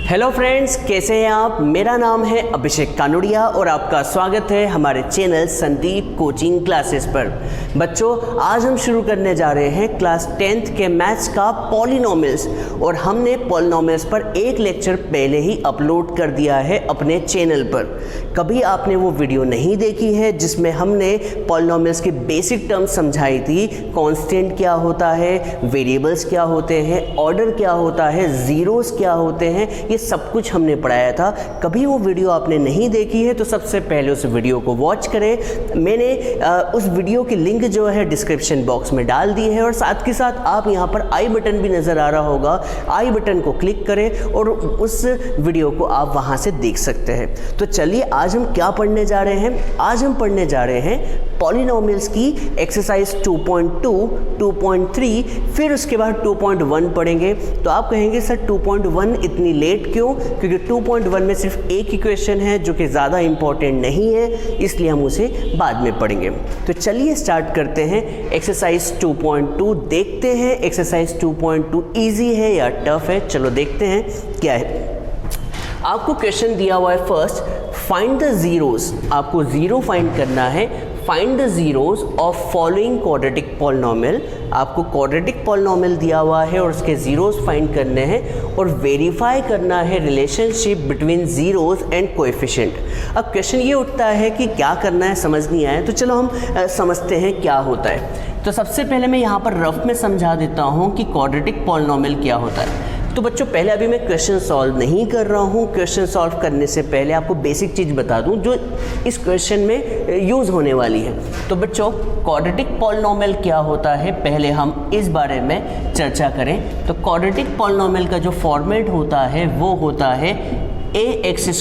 Hello friends, कैसे हैं आप। मेरा नाम है अभिषेक कानोड़िया और आपका स्वागत है हमारे चैनल संदीप कोचिंग क्लासेस पर। बच्चों, आज हम शुरू करने जा रहे हैं क्लास 10th के मैथ्स का पॉलिनोमियल्स और हमने पॉलिनोमियल्स पर एक लेक्चर पहले ही अपलोड कर दिया है अपने चैनल पर। कभी आपने वो वीडियो नहीं देखी है जिसमें हमने पॉलिनोमियल्स की बेसिक टर्म्स समझाई थी। कांस्टेंट क्या होता है, वेरिएबल्स क्या होते हैं, ऑर्डर क्या होता है, जीरोस क्या होते हैं, ये सब कुछ हमने पढ़ाया था। कभी वो वीडियो आपने नहीं देखी है तो सबसे पहले उस वीडियो को वॉच करें। मैंने उस वीडियो की लिंक जो है डिस्क्रिप्शन बॉक्स में डाल दी है और साथ के साथ आप यहाँ पर आई बटन भी नज़र आ रहा होगा, आई बटन को क्लिक करें और उस वीडियो को आप वहाँ से देख सकते हैं। तो चलिए आज हम क्या पढ़ने जा रहे हैं। आज हम पढ़ने जा रहे हैं पॉलिनोमियल्स की एक्सरसाइज 2.2, 2.3, फिर उसके बाद 2.1 पढ़ेंगे। तो आप कहेंगे सर 2.1 इतनी लेट क्यों? क्योंकि 2.1 में सिर्फ एक ही क्वेश्चन है जो कि ज़्यादा इम्पॉर्टेंट नहीं है, इसलिए हम उसे बाद में पढ़ेंगे। तो चलिए स्टार्ट करते हैं एक्सरसाइज 2.2। देखते हैं एक्सरसाइज 2.2 ईजी है या टफ है। चलो देखते हैं क्या है। आपको क्वेश्चन दिया हुआ है फर्स्ट, फाइंड द जीरोस। आपको जीरो फाइंड करना है। Find the zeros of following quadratic polynomial. आपको क्वाड्रेटिक पॉलिनोमियल दिया हुआ है और उसके जीरोस फाइंड करने हैं और वेरीफाई करना है relationship between zeros and coefficient. अब क्वेश्चन ये उठता है कि क्या करना है, समझ नहीं आया। तो चलो हम समझते हैं क्या होता है। तो सबसे पहले मैं यहाँ पर रफ में समझा देता हूँ कि क्वाड्रेटिक पॉलिनोमियल क्या होता है। तो बच्चों, पहले अभी मैं क्वेश्चन सॉल्व नहीं कर रहा हूँ। क्वेश्चन सॉल्व करने से पहले आपको बेसिक चीज़ बता दूँ जो इस क्वेश्चन में यूज़ होने वाली है। तो बच्चों, क्वाड्रेटिक पॉलिनोमियल क्या होता है, पहले हम इस बारे में चर्चा करें। तो क्वाड्रेटिक पॉलिनोमियल का जो फॉर्मेट होता है वो होता है ax²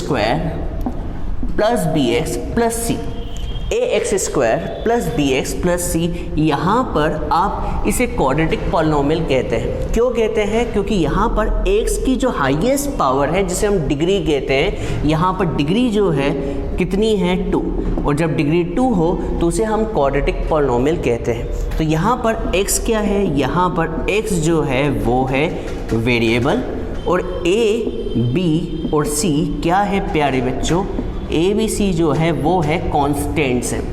+ bx + c। ax² + bx + c। यहाँ पर आप इसे क्वाड्रेटिक पॉलिनोमियल कहते हैं। क्यों कहते हैं? क्योंकि यहाँ पर x की जो हाईएस्ट पावर है जिसे हम डिग्री कहते हैं, यहाँ पर डिग्री जो है कितनी है 2, और जब डिग्री 2 हो तो उसे हम क्वाड्रेटिक पॉलिनोमियल कहते हैं। तो यहाँ पर x क्या है, यहाँ पर x जो है वो है वेरिएबल और a, b और c क्या है प्यारे बच्चों, ए बी सी जो है वो है कॉन्स्टेंट्स हैं।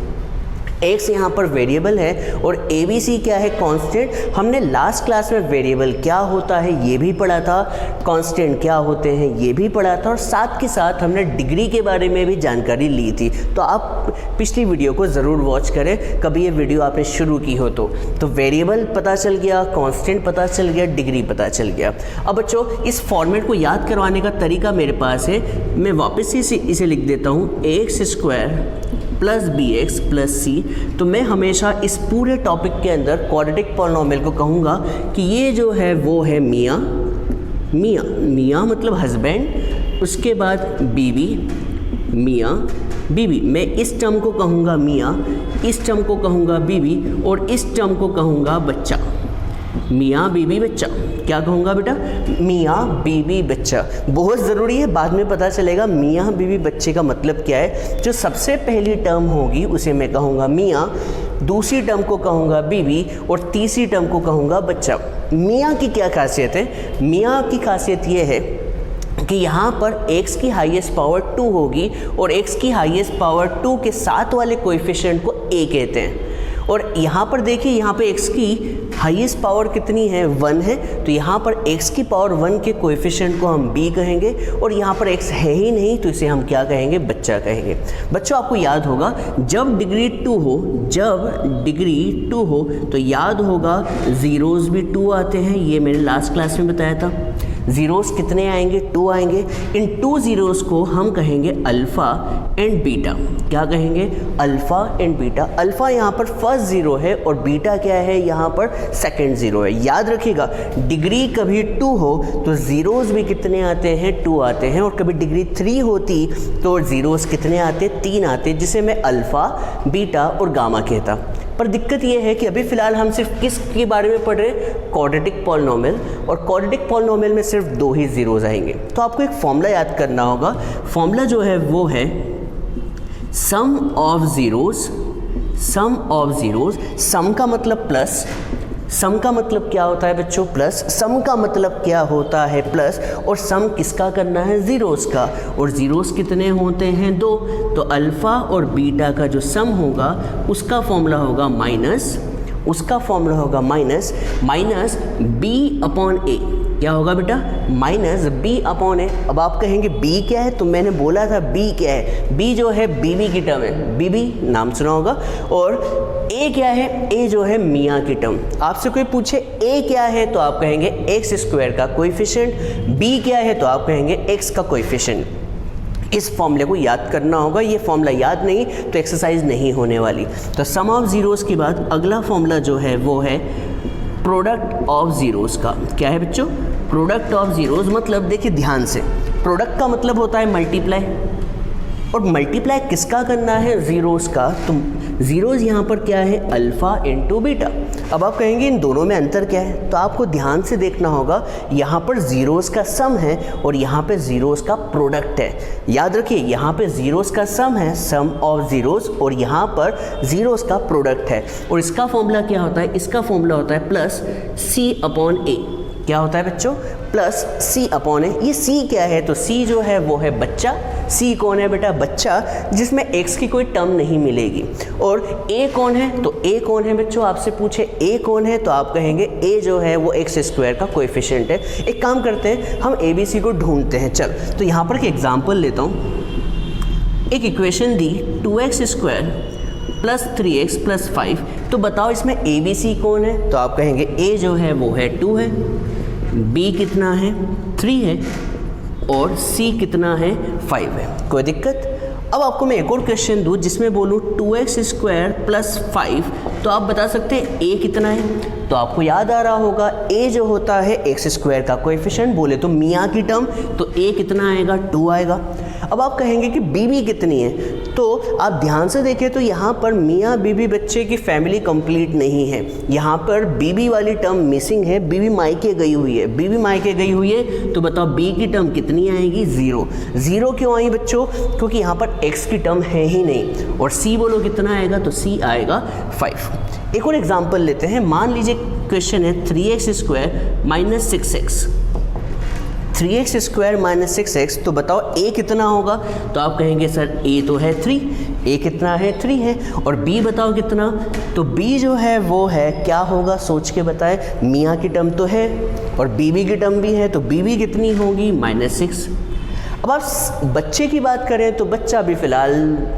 एक्स यहाँ पर वेरिएबल है और ए बी सी क्या है, कांस्टेंट। हमने लास्ट क्लास में वेरिएबल क्या होता है ये भी पढ़ा था, कांस्टेंट क्या होते हैं ये भी पढ़ा था और साथ के साथ हमने डिग्री के बारे में भी जानकारी ली थी। तो आप पिछली वीडियो को ज़रूर वॉच करें, कभी ये वीडियो आपने शुरू की हो तो वेरिएबल पता चल गया, कांस्टेंट पता चल गया, डिग्री पता चल गया। अब बच्चों, इस फॉर्मेट को याद करवाने का तरीका मेरे पास है। मैं वापस ही इसे लिख देता हूँ, ax² + bx + c। तो मैं हमेशा इस पूरे टॉपिक के अंदर क्वाड्रेटिक पॉलिनोमियल को कहूँगा कि ये जो है वो है मियाँ, मियाँ मियाँ मतलब हस्बैंड, उसके बाद बीवी, मियाँ बीवी। मैं इस टर्म को कहूँगा मियाँ, इस टर्म को कहूँगा बीवी और इस टर्म को कहूँगा बच्चा। मियाँ बीवी बच्चा, क्या कहूँगा बेटा, मियाँ बीवी बच्चा। बहुत ज़रूरी है, बाद में पता चलेगा मियाँ बीवी बच्चे का मतलब क्या है। जो सबसे पहली टर्म होगी उसे मैं कहूँगा मियाँ, दूसरी टर्म को कहूँगा बीवी और तीसरी टर्म को कहूँगा बच्चा। मियाँ की क्या खासियत है? मियाँ की खासियत ये है कि यहाँ पर x की हाईएस्ट पावर 2 होगी और x की हाईएस्ट पावर 2 के साथ वाले कोएफिशिएंट को a कहते हैं। और यहाँ पर देखिए, यहाँ पे x की हाईएस्ट पावर कितनी है, 1 है। तो यहाँ पर x की पावर 1 के कोएफिशिएंट को हम b कहेंगे और यहाँ पर x है ही नहीं तो इसे हम क्या कहेंगे, बच्चा कहेंगे। बच्चों, आपको याद होगा जब डिग्री 2 हो, जब डिग्री 2 हो तो याद होगा जीरोस भी 2 आते हैं। ये मैंने लास्ट क्लास में बताया था। जीरोस कितने आएंगे, 2 आएंगे। इन 2 जीरोस को हम कहेंगे अल्फ़ा एंड बीटा। क्या कहेंगे, अल्फ़ा एंड बीटा। अल्फ़ा यहाँ पर फर्स्ट ज़ीरो है और बीटा क्या है, यहाँ पर सेकंड ज़ीरो है। याद रखिएगा, डिग्री कभी 2 हो तो ज़ीरोस भी कितने आते हैं, 2 आते हैं। और कभी डिग्री 3 होती तो ज़ीरोस कितने आते, 3 आते, जिसे मैं अल्फ़ा, बीटा और गामा कहता। पर दिक्कत ये है कि अभी फ़िलहाल हम सिर्फ किस के बारे में पढ़ रहे हैं, क्वाड्रेटिक पॉलिनोमियल। और क्वाड्रेटिक पॉलिनोमियल में सिर्फ 2 ही ज़ीरोज़ आएंगे। तो आपको एक फॉर्मूला याद करना होगा। फॉर्मूला जो है वो है sum of zeros, sum of zeros. Sum का मतलब प्लस, सम का मतलब क्या होता है बच्चों? प्लस। सम का मतलब क्या होता है? प्लस। और सम किसका करना है? ज़ीरोज़ का। और ज़ीरोज़ कितने होते हैं? 2। तो अल्फ़ा और बीटा का जो सम होगा उसका फॉर्मूला होगा माइनस, माइनस बी अपॉन ए। क्या होगा बेटा? माइनस बी अपॉन ए। अब आप कहेंगे बी क्या है? तो मैंने बोला था बी क्या है। बी जो है बीबी की टर्म है, बीबी नाम सुना होगा। और ए क्या है? ए जो है मियाँ की टर्म। आपसे कोई पूछे ए क्या है तो आप कहेंगे एक्स स्क्वायर का कोएफिशिएंट, बी क्या है तो आप कहेंगे एक्स का कोएफिशिएंट। इस फॉर्मूले को याद करना होगा। ये फॉर्मूला याद नहीं तो एक्सरसाइज नहीं होने वाली। तो सम ऑफ ज़ीरोज़ के बाद अगला फॉर्मूला जो है वो है प्रोडक्ट ऑफ ज़ीरोज़ का। क्या है बच्चों? प्रोडक्ट ऑफ ज़ीरोज़ मतलब देखिए ध्यान से, प्रोडक्ट का मतलब होता है मल्टीप्लाई, और मल्टीप्लाई किसका करना है? ज़ीरोज़ का। तो ज़ीरोज़ यहाँ पर क्या है? Alpha into beta. अब आप कहेंगे इन दोनों में अंतर क्या है? तो आपको ध्यान से देखना होगा, यहाँ पर ज़ीरोज़ का सम है और यहाँ पे ज़ीरोज़ का प्रोडक्ट है। याद रखिए यहाँ पे ज़ीरोज़ का सम है, सम ऑफ ज़ीरोज़, और यहाँ पर ज़ीरोज़ का प्रोडक्ट है। और इसका फॉर्मूला क्या होता है? इसका फॉर्मूला होता है प्लस सी अपॉन ए। क्या होता है बच्चों? Plus C upon A. ये सी क्या है? तो सी जो है वो है बच्चा। सी कौन है बेटा? बच्चा, जिसमें एक्स की कोई टर्म नहीं मिलेगी। और ए कौन है? तो ए कौन है बच्चों? आपसे पूछे ए कौन है तो आप कहेंगे ए जो है वो एक्स स्क्वायर का कोएफिशिएंट है। एक काम करते हैं, हम ए बी सी को ढूंढते हैं। चल तो यहाँ पर एक एग्जाम्पल लेता हूँ। एक इक्वेशन दी 2x square plus 3x plus 5। तो बताओ इसमें ए बी सी कौन है? तो आप कहेंगे ए जो है वो है 2 है, बी कितना है? 3 है, और सी कितना है? 5 है। कोई दिक्कत? अब आपको मैं एक और क्वेश्चन दूँ जिसमें बोलूँ 2x स्क्वायर प्लस 5, तो आप बता सकते हैं ए कितना है? तो आपको याद आ रहा होगा ए जो होता है एक्स स्क्वायर का कोएफिशिएंट, बोले तो मियाँ की टर्म, तो ए कितना आएगा? 2 आएगा। अब आप कहेंगे कि बीबी कितनी है? तो आप ध्यान से देखें तो यहाँ पर मियाँ बीबी बच्चे की फैमिली कंप्लीट नहीं है। यहाँ पर बीबी वाली टर्म मिसिंग है, बीबी मायके गई हुई है। बीबी मायके गई हुई है तो बताओ बी की टर्म कितनी आएगी? 0। 0 क्यों आई बच्चों? क्योंकि यहाँ पर एक्स की टर्म है ही नहीं। और सी बोलो कितना आएगा? तो सी आएगा 5। एक और एग्जाम्पल लेते हैं। मान लीजिए क्वेश्चन है 3x square minus 6x। 3x square minus 6x, तो बताओ a कितना होगा? तो आप कहेंगे सर a तो है 3, a कितना है? 3 है। और b बताओ कितना? तो b जो है वो है क्या होगा? सोच के बताए। मियाँ की टर्म तो है और बीबी की टर्म भी है, तो बीबी कितनी होगी? -6। अब आप बच्चे की बात करें तो बच्चा अभी फ़िलहाल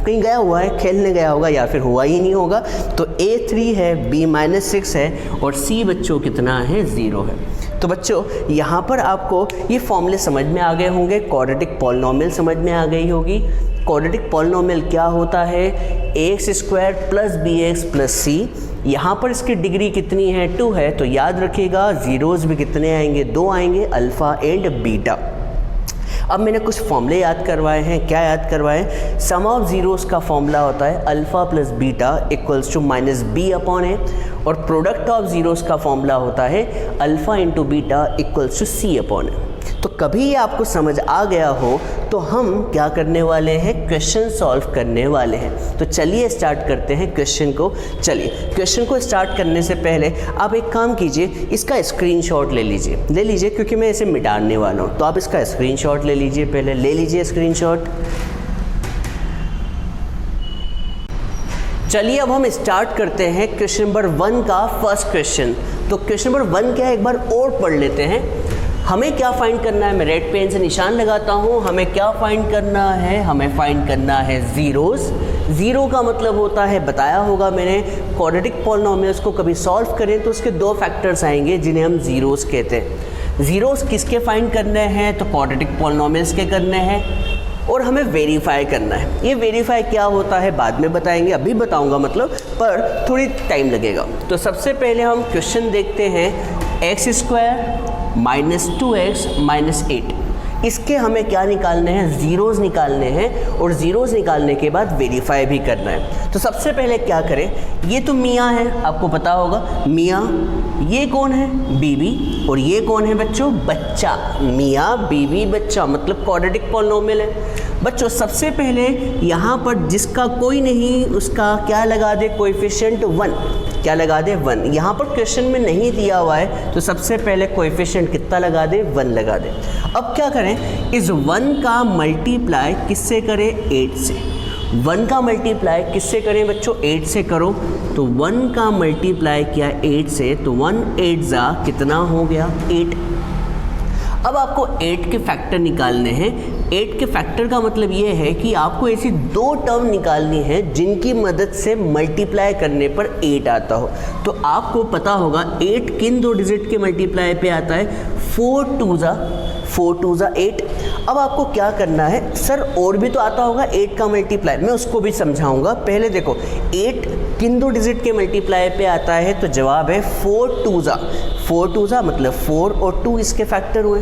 कहीं गया हुआ है, खेलने गया होगा या फिर हुआ ही नहीं होगा। तो a 3 है, b -6 है, और c बच्चों कितना है? 0 है। तो बच्चों यहाँ पर आपको ये फॉर्मूले समझ में आ गए होंगे, क्वाड्रेटिक पॉलिनोमियल समझ में आ गई होगी। क्वाड्रेटिक पॉलिनोमियल क्या होता है? ax square plus bx plus c। यहाँ पर इसकी डिग्री कितनी है? 2 है। तो याद रखिएगा ज़ीरोज़ भी कितने आएंगे? 2 आएंगे, अल्फ़ा एंड बीटा। अब मैंने कुछ फॉर्मूले याद करवाए हैं। क्या याद करवाए? सम ऑफ ज़ीरोज़ का फॉर्मूला होता है alpha plus beta equals to minus B upon A, और प्रोडक्ट ऑफ ज़ीरोज़ का फॉर्मूला होता है alpha into beta equals to C upon A. तो कभी ये आपको समझ आ गया हो तो हम क्या करने वाले हैं? क्वेश्चन सॉल्व करने वाले हैं। तो चलिए स्टार्ट करते हैं क्वेश्चन को। चलिए क्वेश्चन को स्टार्ट करने से पहले आप एक काम कीजिए, इसका स्क्रीनशॉट ले लीजिए क्योंकि मैं इसे मिटाने वाला हूँ। तो आप इसका स्क्रीनशॉट ले लीजिए, पहले ले लीजिए स्क्रीनशॉट। चलिए अब हम स्टार्ट करते हैं क्वेश्चन नंबर 1 का फर्स्ट क्वेश्चन। तो क्वेश्चन नंबर 1 क्या है एक बार और पढ़ लेते हैं। हमें क्या फाइंड करना है? मैं रेड पेन से निशान लगाता हूँ। हमें क्या फाइंड करना है? हमें फाइंड करना है ज़ीरोज़। ज़ीरो का मतलब होता है, बताया होगा मैंने, क्वाड्रेटिक पॉलिनोमियल्स को कभी सॉल्व करें तो उसके 2 फैक्टर्स आएंगे जिन्हें हम ज़ीरोज़ कहते हैं। ज़ीरोज़ किसके फाइंड करने हैं? तो क्वाड्रेटिक पॉलिनोमियल्स के करने हैं, और हमें वेरीफाई करना है। ये वेरीफाई क्या होता है बाद में बताएंगे, अभी बताऊंगा मतलब, पर थोड़ी टाइम लगेगा। तो सबसे पहले हम क्वेश्चन देखते हैं। X square minus 2x minus 8, इसके हमें क्या निकालने हैं? ज़ीरोज़ निकालने हैं, और ज़ीरोज़ निकालने के बाद वेरीफाई भी करना है। तो सबसे पहले क्या करें? ये तो मियाँ है, आपको पता होगा मियाँ। ये कौन है? बीबी। और ये कौन है बच्चों? बच्चा। मियाँ बीबी बच्चा, मतलब क्वाड्रेटिक पॉलिनोमियल है। बच्चों सबसे पहले यहाँ पर जिसका कोई नहीं उसका क्या लगा दे? कोएफिशिएंट 1। क्या लगा दे 1। यहाँ पर क्वेश्चन में नहीं दिया हुआ है तो सबसे पहले कोएफिशिएंट कितना लगा दे 1 लगा दे। अब क्या करें, इस 1 का मल्टीप्लाई किससे करें 8 से। 1 का मल्टीप्लाई किससे करें बच्चों 8 से करो, तो 1 का मल्टीप्लाई किया 8 से तो 1 8 जा कितना हो गया 8। अब आपको 8 के फैक्टर निकालने हैं। 8 के फैक्टर का मतलब ये है कि आपको ऐसी 2 टर्म निकालनी है जिनकी मदद से मल्टीप्लाई करने पर 8 आता हो। तो आपको पता होगा 8 किन 2 डिजिट के मल्टीप्लाई पे आता है, 4 2 जा 8। अब आपको क्या करना है, सर और भी तो आता होगा 8 का मल्टीप्लाई, मैं उसको भी समझाऊंगा। पहले देखो 8 किन 2 डिजिट के मल्टीप्लाई पे आता है, तो जवाब है 4 2 जा मतलब 4 और 2 इसके फैक्टर हुए।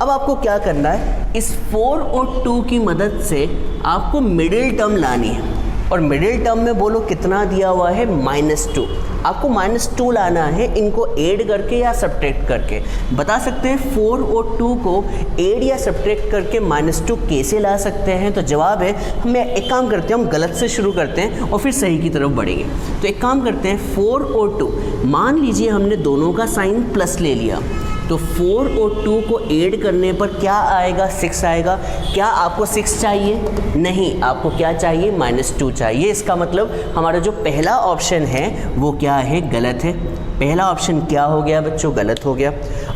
अब आपको क्या करना है, इस 4 और 2 की मदद से आपको मिडिल टर्म लानी है, और मिडिल टर्म में बोलो कितना दिया हुआ है -2। आपको -2 लाना है, इनको ऐड करके या सब्ट्रैक्ट करके। बता सकते हैं 4 और 2 को ऐड या सब्ट्रैक्ट करके -2 कैसे ला सकते हैं, तो जवाब है, हम एक काम करते हैं, हम गलत से शुरू करते हैं और फिर सही की तरफ बढ़ेंगे। तो एक काम करते हैं 4 और 2, मान लीजिए हमने दोनों का साइन प्लस ले लिया, तो 4 और 2 को ऐड करने पर क्या आएगा 6 आएगा। क्या आपको 6 चाहिए, नहीं, आपको क्या चाहिए -2 चाहिए। इसका मतलब हमारा जो पहला ऑप्शन है वो क्या है, गलत है। पहला ऑप्शन क्या हो गया बच्चों, गलत हो गया।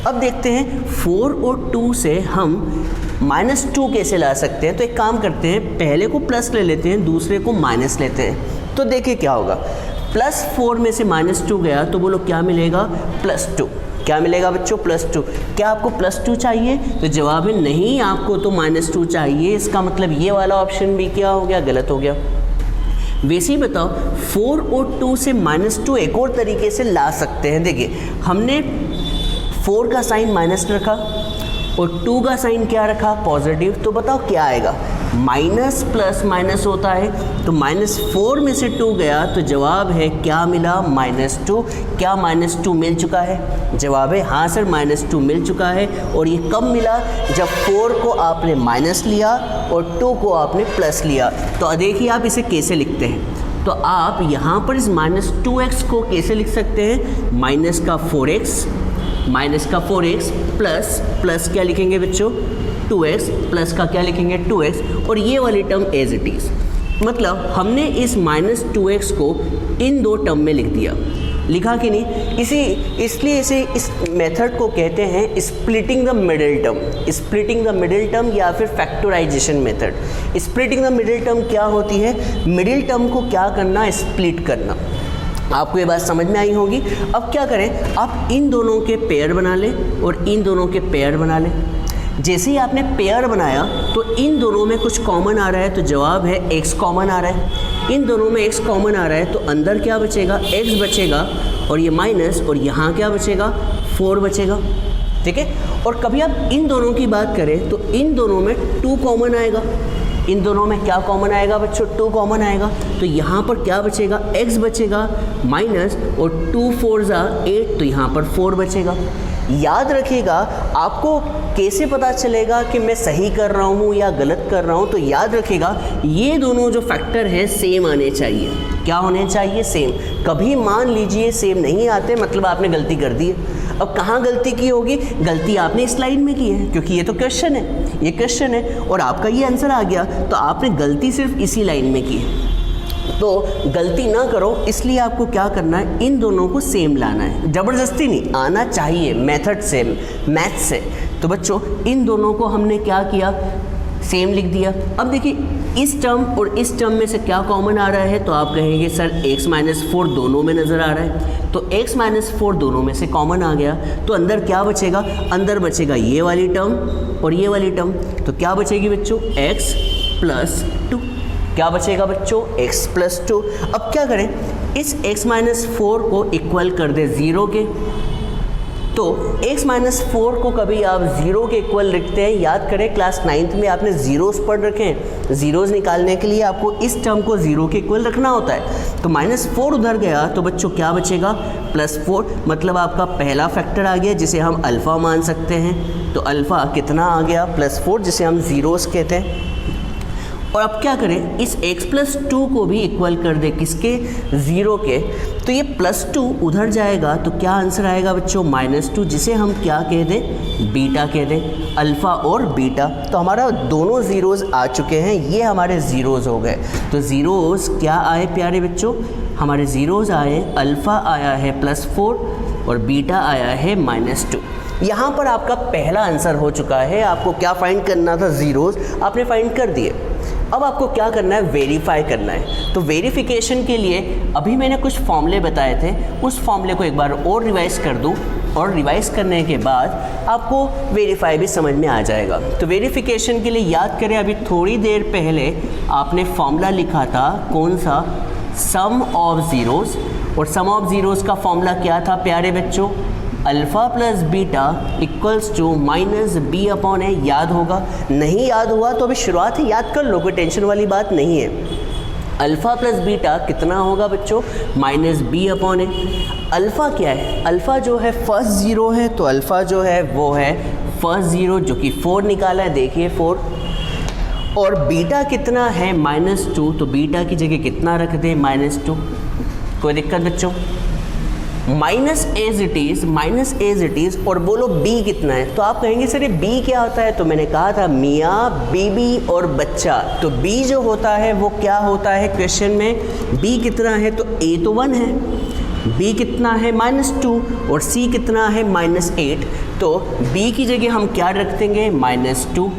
अब देखते हैं 4 और 2 से हम -2 कैसे ला सकते हैं। तो एक काम करते हैं, पहले को प्लस ले लेते हैं, दूसरे को माइनस लेते हैं। तो देखिए क्या होगा, +4 में से -2 गया तो बोलो क्या मिलेगा, +2। क्या मिलेगा बच्चों, +2। क्या आपको +2 चाहिए, तो जवाब है नहीं, आपको तो -2 चाहिए। इसका मतलब ये वाला ऑप्शन भी क्या हो गया, गलत हो गया। वैसे ही बताओ 4 और 2 से -2 एक और तरीके से ला सकते हैं। देखिए हमने 4 का साइन माइनस रखा और 2 का साइन क्या रखा, पॉजिटिव। तो बताओ क्या आएगा, माइनस प्लस माइनस होता है, तो -4 में से 2 गया तो जवाब है क्या मिला, -2। क्या -2 मिल चुका है, जवाब है हाँ सर -2 मिल चुका है। और ये कब मिला, जब 4 को आपने माइनस लिया और 2 को आपने प्लस लिया। तो देखिए आप इसे कैसे लिखते हैं, तो आप यहाँ पर इस -2x को कैसे लिख सकते हैं, माइनस का 4x प्लस क्या लिखेंगे बच्चों 2x, प्लस का क्या लिखेंगे 2x, और ये वाली टर्म एज इट इज़। मतलब हमने इस -2x को इन 2 टर्म में लिख दिया, लिखा कि नहीं। इसलिए इस मेथड को कहते हैं splitting the middle term. Splitting the middle term या फिर factorisation method. Splitting the middle term क्या होती है, मिडिल टर्म को क्या करना, स्प्लिट करना। आपको ये बात समझ में आई होगी। अब क्या करें, आप इन दोनों के पेयर बना लें और इन दोनों के पेयर बना लें। जैसे ही आपने पेयर बनाया तो इन दोनों में कुछ कॉमन आ रहा है, तो जवाब है x कॉमन आ रहा है। इन दोनों में x कॉमन आ रहा है तो अंदर क्या बचेगा, x बचेगा, और ये माइनस, और यहाँ क्या बचेगा 4 बचेगा, ठीक है। और कभी आप इन दोनों की बात करें तो इन दोनों में 2 कॉमन आएगा। इन दोनों में क्या कॉमन आएगा बच्चों, 2 कॉमन आएगा। तो यहाँ पर क्या बचेगा, x बचेगा माइनस, और 2 4 जा 8, तो यहाँ पर 4 बचेगा। याद रखिएगा, आपको कैसे पता चलेगा कि मैं सही कर रहा हूँ या गलत कर रहा हूँ, तो याद रखिएगा ये दोनों जो फैक्टर हैं सेम आने चाहिए। क्या होने चाहिए, सेम। कभी मान लीजिए सेम नहीं आते, मतलब आपने गलती कर दी है। अब कहाँ गलती की होगी, गलती आपने इस लाइन में की है, क्योंकि ये तो क्वेश्चन है, ये क्वेश्चन है और आपका ये आंसर आ गया, तो आपने गलती सिर्फ इसी लाइन में की है। तो गलती ना करो, इसलिए आपको क्या करना है, इन दोनों को सेम लाना है। ज़बरदस्ती नहीं, आना चाहिए, मेथड से, मैथ से। तो बच्चों इन दोनों को हमने क्या किया, सेम लिख दिया। अब देखिए इस टर्म और इस टर्म में से क्या कॉमन आ रहा है, तो आप कहेंगे सर x-4 दोनों में नज़र आ रहा है, तो x-4 दोनों में से कॉमन आ गया, तो अंदर क्या बचेगा, अंदर बचेगा ये वाली टर्म और ये वाली टर्म। तो क्या बचेगी बच्चों, x+2। क्या बचेगा बच्चों, x+2। अब क्या करें, इस x-4 को इक्वल कर दे 0 के। तो x-4 को कभी आप 0 के इक्वल लिखते हैं, याद करें क्लास 9th में आपने जीरोस पढ़ रखे हैं। जीरोस निकालने के लिए आपको इस टर्म को 0 के इक्वल रखना होता है। तो -4 उधर गया तो बच्चों क्या बचेगा, +4। मतलब आपका पहला फैक्टर आ गया जिसे हम अल्फ़ा मान सकते हैं। तो अल्फ़ा कितना आ गया, +4, जिसे हम जीरोस कहते हैं। और अब क्या करें, इस x+2 को भी इक्वल कर दे किसके, 0 के। तो ये +2 उधर जाएगा तो क्या आंसर आएगा बच्चों, -2, जिसे हम क्या कह दें, बीटा कह दें, अल्फ़ा और बीटा। तो हमारा दोनों ज़ीरोज़ आ चुके हैं, ये हमारे ज़ीरोज़ हो गए। तो ज़ीरोज़ क्या आए प्यारे बच्चों, हमारे ज़ीरोज़ आए, अल्फ़ा आया है +4 और बीटा आया है -2। यहाँ पर आपका पहला आंसर हो चुका है। आपको क्या फाइंड करना था, ज़ीरोज़ आपने फाइंड कर दिए। अब आपको क्या करना है, वेरीफाई करना है। तो वेरिफिकेशन के लिए अभी मैंने कुछ फॉर्मूले बताए थे, उस फॉर्मूले को एक बार और रिवाइज़ कर दूँ, और रिवाइज़ करने के बाद आपको वेरीफाई भी समझ में आ जाएगा। तो वेरिफिकेशन के लिए याद करें, अभी थोड़ी देर पहले आपने फॉर्मूला लिखा था, कौन सा, सम ऑफ ज़ीरोज़। और सम ऑफ ज़ीरोज़ का फॉर्मूला क्या था प्यारे बच्चों, alpha plus beta equals to -b/a। याद होगा, नहीं याद हुआ तो अभी शुरुआत ही याद कर लो, कोई टेंशन वाली बात नहीं है। अल्फ़ा प्लस बीटा कितना होगा बच्चों, -b/a। अल्फ़ा क्या है, अल्फ़ा जो है फर्स्ट ज़ीरो है, तो अल्फ़ा जो है वो है फर्स्ट ज़ीरो, जो कि 4 निकाला है, देखिए 4। और बीटा कितना है, -2, तो बीटा की जगह कितना रख दें, -2। कोई दिक्कत बच्चों, माइनस एज इट इज़। और बोलो b कितना है, तो आप कहेंगे सर ये b क्या होता है, तो मैंने कहा था मियाँ, बीबी और बच्चा। तो b जो होता है वो क्या होता है क्वेश्चन में, b कितना है, तो a तो 1 है, b कितना है -2 और c कितना है -8। तो b की जगह हम क्या रख देंगे, -2।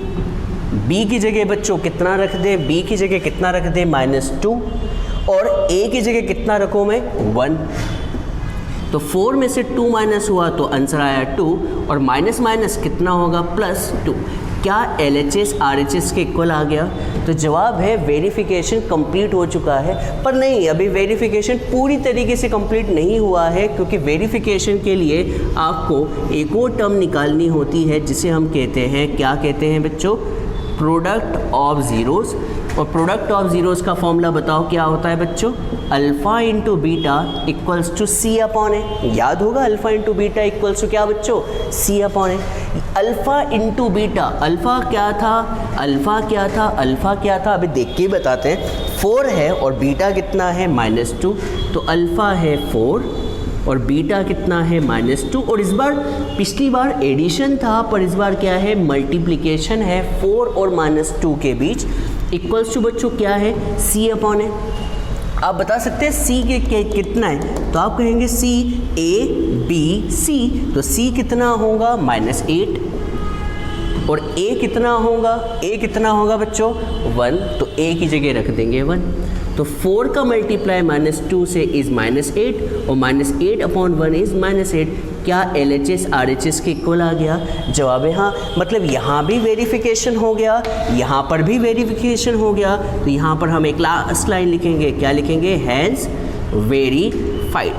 b की जगह बच्चों कितना रख दें, b की जगह कितना रख दें, -2। और a की जगह कितना रखूँ मैं, 1। तो 4 में से 2 माइनस हुआ तो आंसर आया 2, और माइनस माइनस कितना होगा, +2। क्या LHS RHS के इक्वल आ गया। तो जवाब है वेरिफिकेशन कंप्लीट हो चुका है। पर नहीं, अभी वेरिफिकेशन पूरी तरीके से कंप्लीट नहीं हुआ है, क्योंकि वेरिफिकेशन के लिए आपको एक और टर्म निकालनी होती है, जिसे हम कहते हैं, क्या कहते हैं बच्चों, प्रोडक्ट ऑफ ज़ीरोज़। और प्रोडक्ट ऑफ ज़ीरोज़ का फॉर्मूला बताओ क्या होता है बच्चों, alpha into beta equals to c/a। याद होगा, alpha into beta equals to क्या बच्चों, c/a। Alpha into beta, alpha क्या था, अल्फ़ा क्या था, अभी देख के ही बताते हैं। 4 है और बीटा कितना है, -2। तो अल्फ़ा है 4 और बीटा कितना है, -2। और इस बार, पिछली बार एडिशन था, पर इस बार क्या है, मल्टीप्लिकेशन है 4 और -2 के बीच। इक्वल्स टू बच्चों क्या है, c/a। आप बता सकते हैं c के कितना है, तो आप कहेंगे c a b c। तो c कितना होगा, -8। और a कितना होगा बच्चों, 1। तो a की जगह रख देंगे 1। तो 4 का मल्टीप्लाई -2 से इज़ -8 और -8/1 इज़ -8। क्या LHS RHS के इक्वल आ गया, जवाब है हाँ। मतलब यहाँ भी वेरिफिकेशन हो गया, यहाँ पर भी वेरिफिकेशन हो गया। तो यहाँ पर हम एक लास्ट लाइन लिखेंगे, क्या लिखेंगे, हैज़ वेरीफाइड।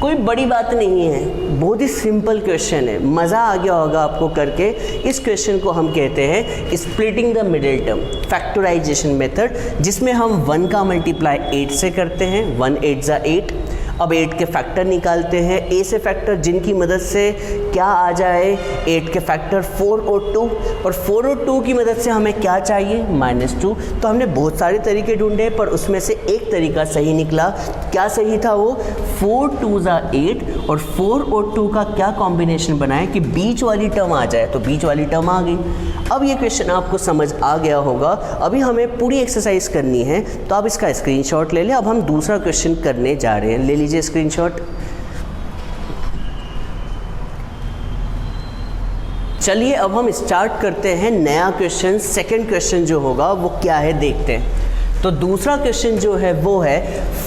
कोई बड़ी बात नहीं है, बहुत ही सिंपल क्वेश्चन है, मज़ा आ गया होगा आपको करके। इस क्वेश्चन को हम कहते हैं splitting the middle term factorisation method, जिसमें हम 1 का मल्टीप्लाई 8 से करते हैं, 1 8 ज़ा 8। अब 8 के फैक्टर निकालते हैं, ए से फैक्टर, जिनकी मदद से क्या आ जाए, 8 के फैक्टर 4 और 2, और 4 और 2 की मदद से हमें क्या चाहिए, -2। तो हमने बहुत सारे तरीके ढूंढे, पर उसमें से एक तरीका सही निकला। क्या सही था वो, 4 2 ज़ा 8 और 4 और 2 का क्या कॉम्बिनेशन बनाए कि बीच वाली टर्म आ जाए, तो बीच वाली टर्म आ गई। अब ये क्वेश्चन आपको समझ आ गया होगा। अभी हमें पूरी एक्सरसाइज करनी है, तो आप इसका स्क्रीनशॉट ले लें। अब हम दूसरा क्वेश्चन करने जा रहे हैं, ले लीजिए स्क्रीनशॉट। चलिए अब हम स्टार्ट करते हैं नया क्वेश्चन। सेकंड क्वेश्चन जो होगा वो क्या है देखते हैं। तो दूसरा क्वेश्चन जो है वो है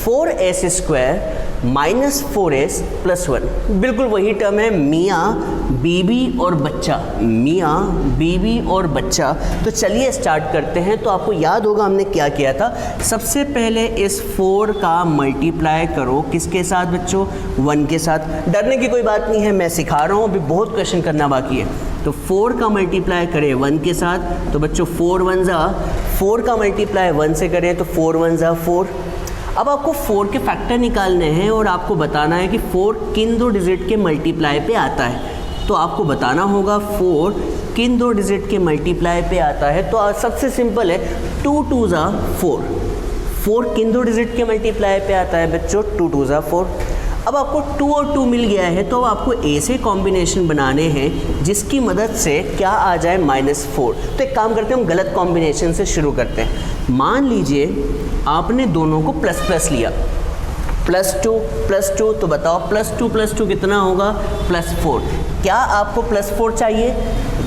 4s² -4s + 1। बिल्कुल वही टर्म है, मियाँ बीबी और बच्चा, मियाँ बीबी और बच्चा। तो चलिए स्टार्ट करते हैं। तो आपको याद होगा हमने क्या किया था, सबसे पहले इस 4 का मल्टीप्लाई करो किसके साथ बच्चों, 1 के साथ। डरने की कोई बात नहीं है, मैं सिखा रहा हूँ, अभी बहुत क्वेश्चन करना बाकी है। तो 4 का मल्टीप्लाई करें 1 के साथ, तो बच्चों 4 1 ज़ा 4 का मल्टीप्लाई 1 से करें तो 4 1 ज़ा 4। अब आपको 4 के फैक्टर निकालने हैं और आपको बताना है कि 4 किन 2 डिजिट के मल्टीप्लाई पे आता है। तो आपको बताना होगा 4 किन दो डिजिट के मल्टीप्लाई पे आता है। तो सबसे सिंपल है 2 2 ज़ा 4, 4 किन दो डिजिट के मल्टीप्लाई पे आता है बच्चों 2 2 ज़ा 4। अब आपको 2 और 2 मिल गया है तो आपको ऐसे कॉम्बिनेशन बनाने हैं जिसकी मदद से क्या आ जाए -4। तो एक काम करते हैं, हम गलत कॉम्बिनेशन से शुरू करते हैं। मान लीजिए आपने दोनों को प्लस प्लस लिया, +2 तो बताओ +2 कितना होगा +4। क्या आपको +4 चाहिए?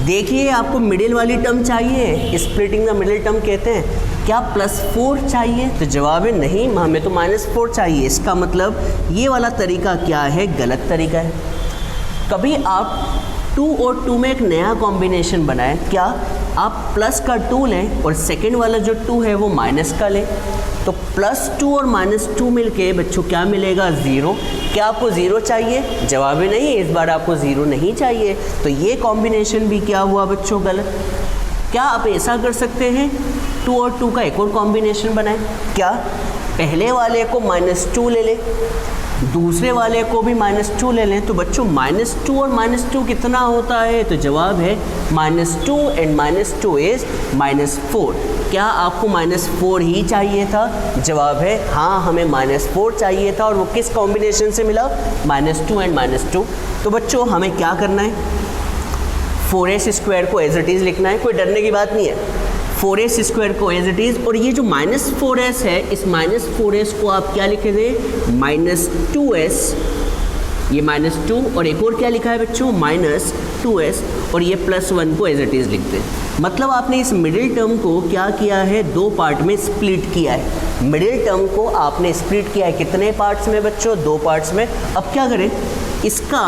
देखिए आपको मिडिल वाली टर्म चाहिए, स्प्लिटिंग द मिडिल टर्म कहते हैं। क्या +4 चाहिए? तो जवाब है नहीं, हमें तो -4 चाहिए। इसका मतलब ये वाला तरीका क्या है, गलत तरीका है। कभी आप 2 और 2 में एक नया कॉम्बिनेशन बनाएं। क्या आप प्लस का 2 लें और सेकेंड वाला जो 2 है वो माइनस का लें। तो +2 और -2 मिलके बच्चों क्या मिलेगा 0। क्या आपको 0 चाहिए? जवाब है नहीं, इस बार आपको 0 नहीं चाहिए। तो ये कॉम्बिनेशन भी क्या हुआ बच्चों गलत। क्या आप ऐसा कर सकते हैं 2 और 2 का एक और कॉम्बिनेशन बनाएं। क्या पहले वाले को -2 ले लें, दूसरे वाले को भी -2 ले लें। तो बच्चों -2 और -2 कितना होता है? तो जवाब है -2 एंड -2 इज़ -4। क्या आपको -4 ही चाहिए था? जवाब है हाँ, हमें -4 चाहिए था। और वो किस कॉम्बिनेशन से मिला? -2 एंड -2। तो बच्चों हमें क्या करना है, 4s² को एज इट इज़ लिखना है, कोई डरने की बात नहीं है। 4s² को एज इट इज़, और ये जो -4s है, इस -4s को आप क्या लिखेंगे -2s, ये -2 और एक और क्या लिखा है बच्चों -2s, और ये +1 को एज इट इज़ लिखते हैं। मतलब आपने इस मिडिल टर्म को क्या किया है, 2 पार्ट में स्प्लिट किया है। मिडिल टर्म को आपने स्प्लिट किया है कितने पार्ट्स में बच्चों? 2 पार्ट्स में। अब क्या करें, इसका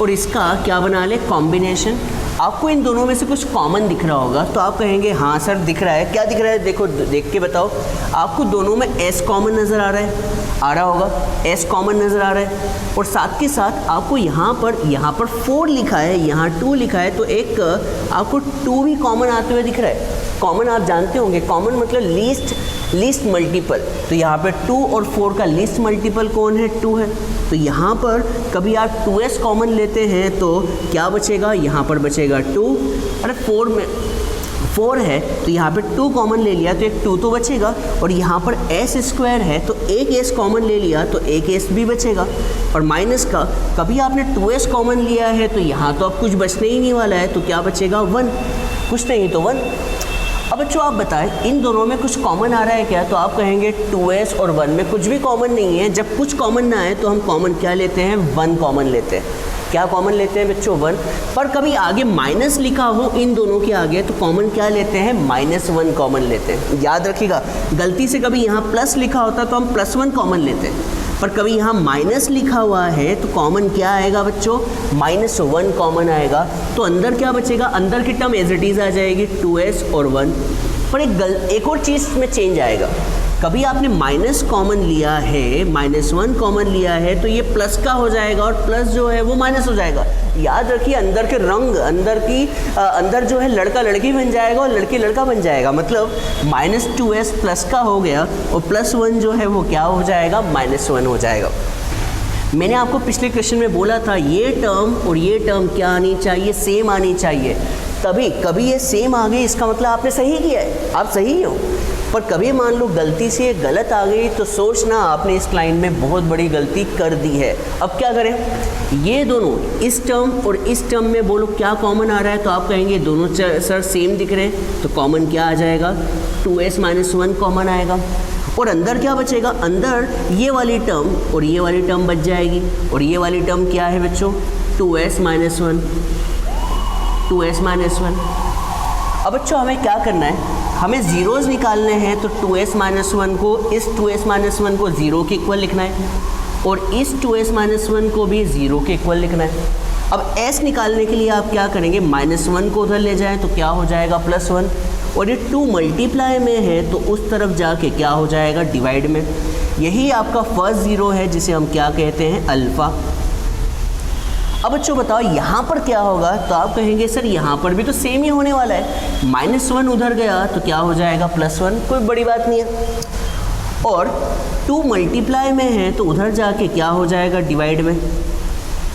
और इसका क्या बना ले कॉम्बिनेशन। आपको इन दोनों में से कुछ कॉमन दिख रहा होगा तो आप कहेंगे हाँ सर दिख रहा है। क्या दिख रहा है? देखो देख के बताओ। आपको दोनों में s कॉमन नज़र आ रहा है, आ रहा होगा, s कॉमन नज़र आ रहा है। और साथ के साथ आपको यहाँ पर 4 लिखा है, यहाँ 2 लिखा है, तो एक आपको 2 भी कॉमन आते हुए दिख रहा है। कॉमन आप जानते होंगे, कॉमन मतलब लीस्ट मल्टीपल। तो यहाँ पे 2 और 4 का लीस्ट मल्टीपल कौन है? 2 है। तो यहाँ पर कभी आप 2s कॉमन लेते हैं तो क्या बचेगा? यहाँ पर बचेगा 2। अरे 4 में 4 है तो यहाँ पे 2 कॉमन ले लिया तो एक 2 तो बचेगा। और यहाँ पर s² है तो एक s कॉमन ले लिया तो एक s भी बचेगा। और माइनस का कभी आपने 2s कॉमन लिया है तो यहाँ तो अब कुछ बचने ही नहीं वाला है, तो क्या बचेगा 1, कुछ नहीं तो 1। अब बच्चों आप बताएं इन दोनों में कुछ कॉमन आ रहा है क्या? तो आप कहेंगे 2s और 1 में कुछ भी कॉमन नहीं है। जब कुछ कॉमन ना आए तो हम कॉमन क्या लेते हैं? 1 कॉमन लेते हैं। क्या कॉमन लेते हैं बच्चों? 1। पर कभी आगे माइनस लिखा हो इन दोनों के आगे तो कॉमन क्या लेते हैं? -1 कॉमन लेते हैं। याद रखिएगा, गलती से कभी यहाँ प्लस लिखा होता तो हम +1 कॉमन लेते हैं, पर कभी यहाँ माइनस लिखा हुआ है तो कॉमन क्या आएगा बच्चों? -1 कॉमन आएगा। तो अंदर क्या बचेगा? अंदर की टर्म एज इट इज़ आ जाएगी 2s और 1। पर एक और चीज़ में चेंज आएगा। कभी आपने माइनस कॉमन लिया है, -1 कॉमन लिया है तो ये प्लस का हो जाएगा और प्लस जो है वो माइनस हो जाएगा। याद रखिए अंदर के रंग, अंदर जो है लड़का लड़की बन जाएगा और लड़की लड़का बन जाएगा। मतलब -2s प्लस का हो गया और +1 जो है वो क्या हो जाएगा? -1 हो जाएगा। मैंने आपको पिछले क्वेश्चन में बोला था ये टर्म और ये टर्म क्या आनी चाहिए? सेम आनी चाहिए। कभी ये सेम आ गई इसका मतलब आपने सही किया है, आप सही हो। पर कभी मान लो गलती से गलत आ गई तो सोचना आपने इस लाइन में बहुत बड़ी गलती कर दी है। अब क्या करें? ये दोनों इस टर्म और इस टर्म में बोलो क्या कॉमन आ रहा है? तो आप कहेंगे दोनों सर सेम दिख रहे हैं, तो कॉमन क्या आ जाएगा? 2s - 1 कॉमन आएगा। और अंदर क्या बचेगा? अंदर ये वाली टर्म और ये वाली टर्म बच जाएगी। और ये वाली टर्म क्या है बच्चों? 2s - 1, 2s - 1। अब बच्चों हमें क्या करना है? हमें ज़ीरोज़ निकालने हैं। तो 2s - 1 को, इस 2s - 1 को 0 के इक्वल लिखना है और इस 2s - 1 को भी 0 के इक्वल लिखना है। अब s निकालने के लिए आप क्या करेंगे? -1 को उधर ले जाएं तो क्या हो जाएगा? +1। और ये 2 मल्टीप्लाई में है तो उस तरफ जाके क्या हो जाएगा? डिवाइड में। यही आपका फर्स्ट ज़ीरो है जिसे हम क्या कहते हैं? अल्फ़ा। अब बच्चों बताओ यहाँ पर क्या होगा? तो आप कहेंगे सर यहाँ पर भी तो सेम ही होने वाला है। -1 उधर गया तो क्या हो जाएगा? +1। कोई बड़ी बात नहीं है। और 2 मल्टीप्लाई में है तो उधर जाके क्या हो जाएगा? डिवाइड में।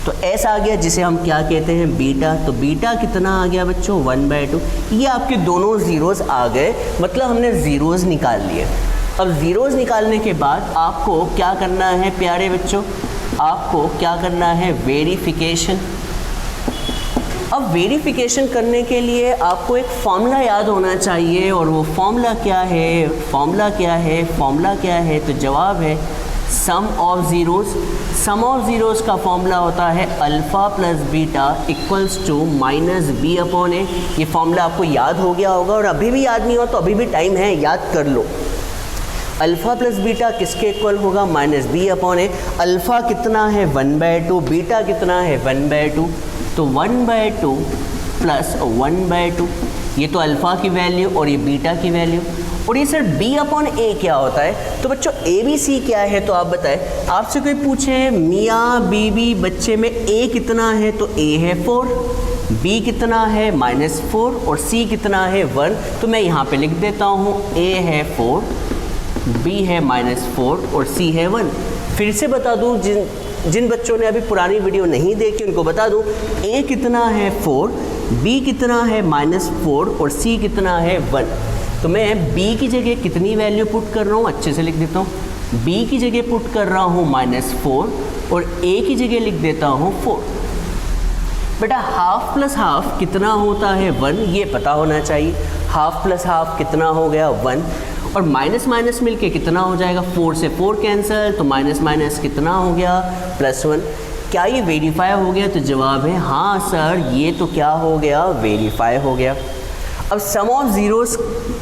तो s आ गया जिसे हम क्या कहते हैं बीटा। तो बीटा कितना आ गया बच्चों 1/2। ये आपके दोनों ज़ीरोज़ आ गए, मतलब हमने ज़ीरोज़ निकाल लिए। अब ज़ीरोज़ निकालने के बाद आपको क्या करना है प्यारे बच्चों, आपको क्या करना है वेरिफिकेशन। अब वेरिफिकेशन करने के लिए आपको एक फॉर्मूला याद होना चाहिए, और वो फॉर्मूला क्या है, फॉर्मूला क्या है, फॉर्मूला क्या है? तो जवाब है sum of zeros. Sum of zeros का फॉर्मूला होता है alpha plus beta equals to minus B upon A. ये फॉर्मूला आपको याद हो गया होगा, और अभी भी याद नहीं हो तो अभी भी टाइम है, याद कर लो। अल्फ़ा प्लस बीटा किसके इक्वल होगा, minus B upon A. Alpha कितना है 1/2, बीटा कितना है 1/2, तो 1/2 प्लस 1/2, ये तो अल्फ़ा की वैल्यू और ये बीटा की वैल्यू। और ये सर b अपॉन ए क्या होता है? तो बच्चों ए बी सी क्या है, तो आप बताएं। आपसे कोई पूछे मियाँ बीबी बच्चे में a कितना है, तो a है 4, b कितना है -4 और c कितना है 1। तो मैं यहाँ पे लिख देता हूँ a है 4, b है -4 और c है 1। फिर से बता दूँ, जिन बच्चों ने अभी पुरानी वीडियो नहीं देखी उनको बता दूँ, a कितना है 4, b कितना है -4 और c कितना है 1। तो मैं b की जगह कितनी वैल्यू पुट कर रहा हूँ, अच्छे से लिख देता हूँ। b की जगह पुट कर रहा हूँ -4 और a की जगह लिख देता हूँ 4। बेटा हाफ प्लस हाफ कितना होता है 1, ये पता होना चाहिए। हाफ प्लस हाफ कितना हो गया 1, और माइनस माइनस मिलके कितना हो जाएगा, 4 से 4 कैंसिल, तो माइनस माइनस कितना हो गया +1। क्या ये वेरीफाई हो गया? तो जवाब है हाँ सर, ये तो क्या हो गया, वेरीफाई हो गया। अब सम ऑफ ज़ीरोज़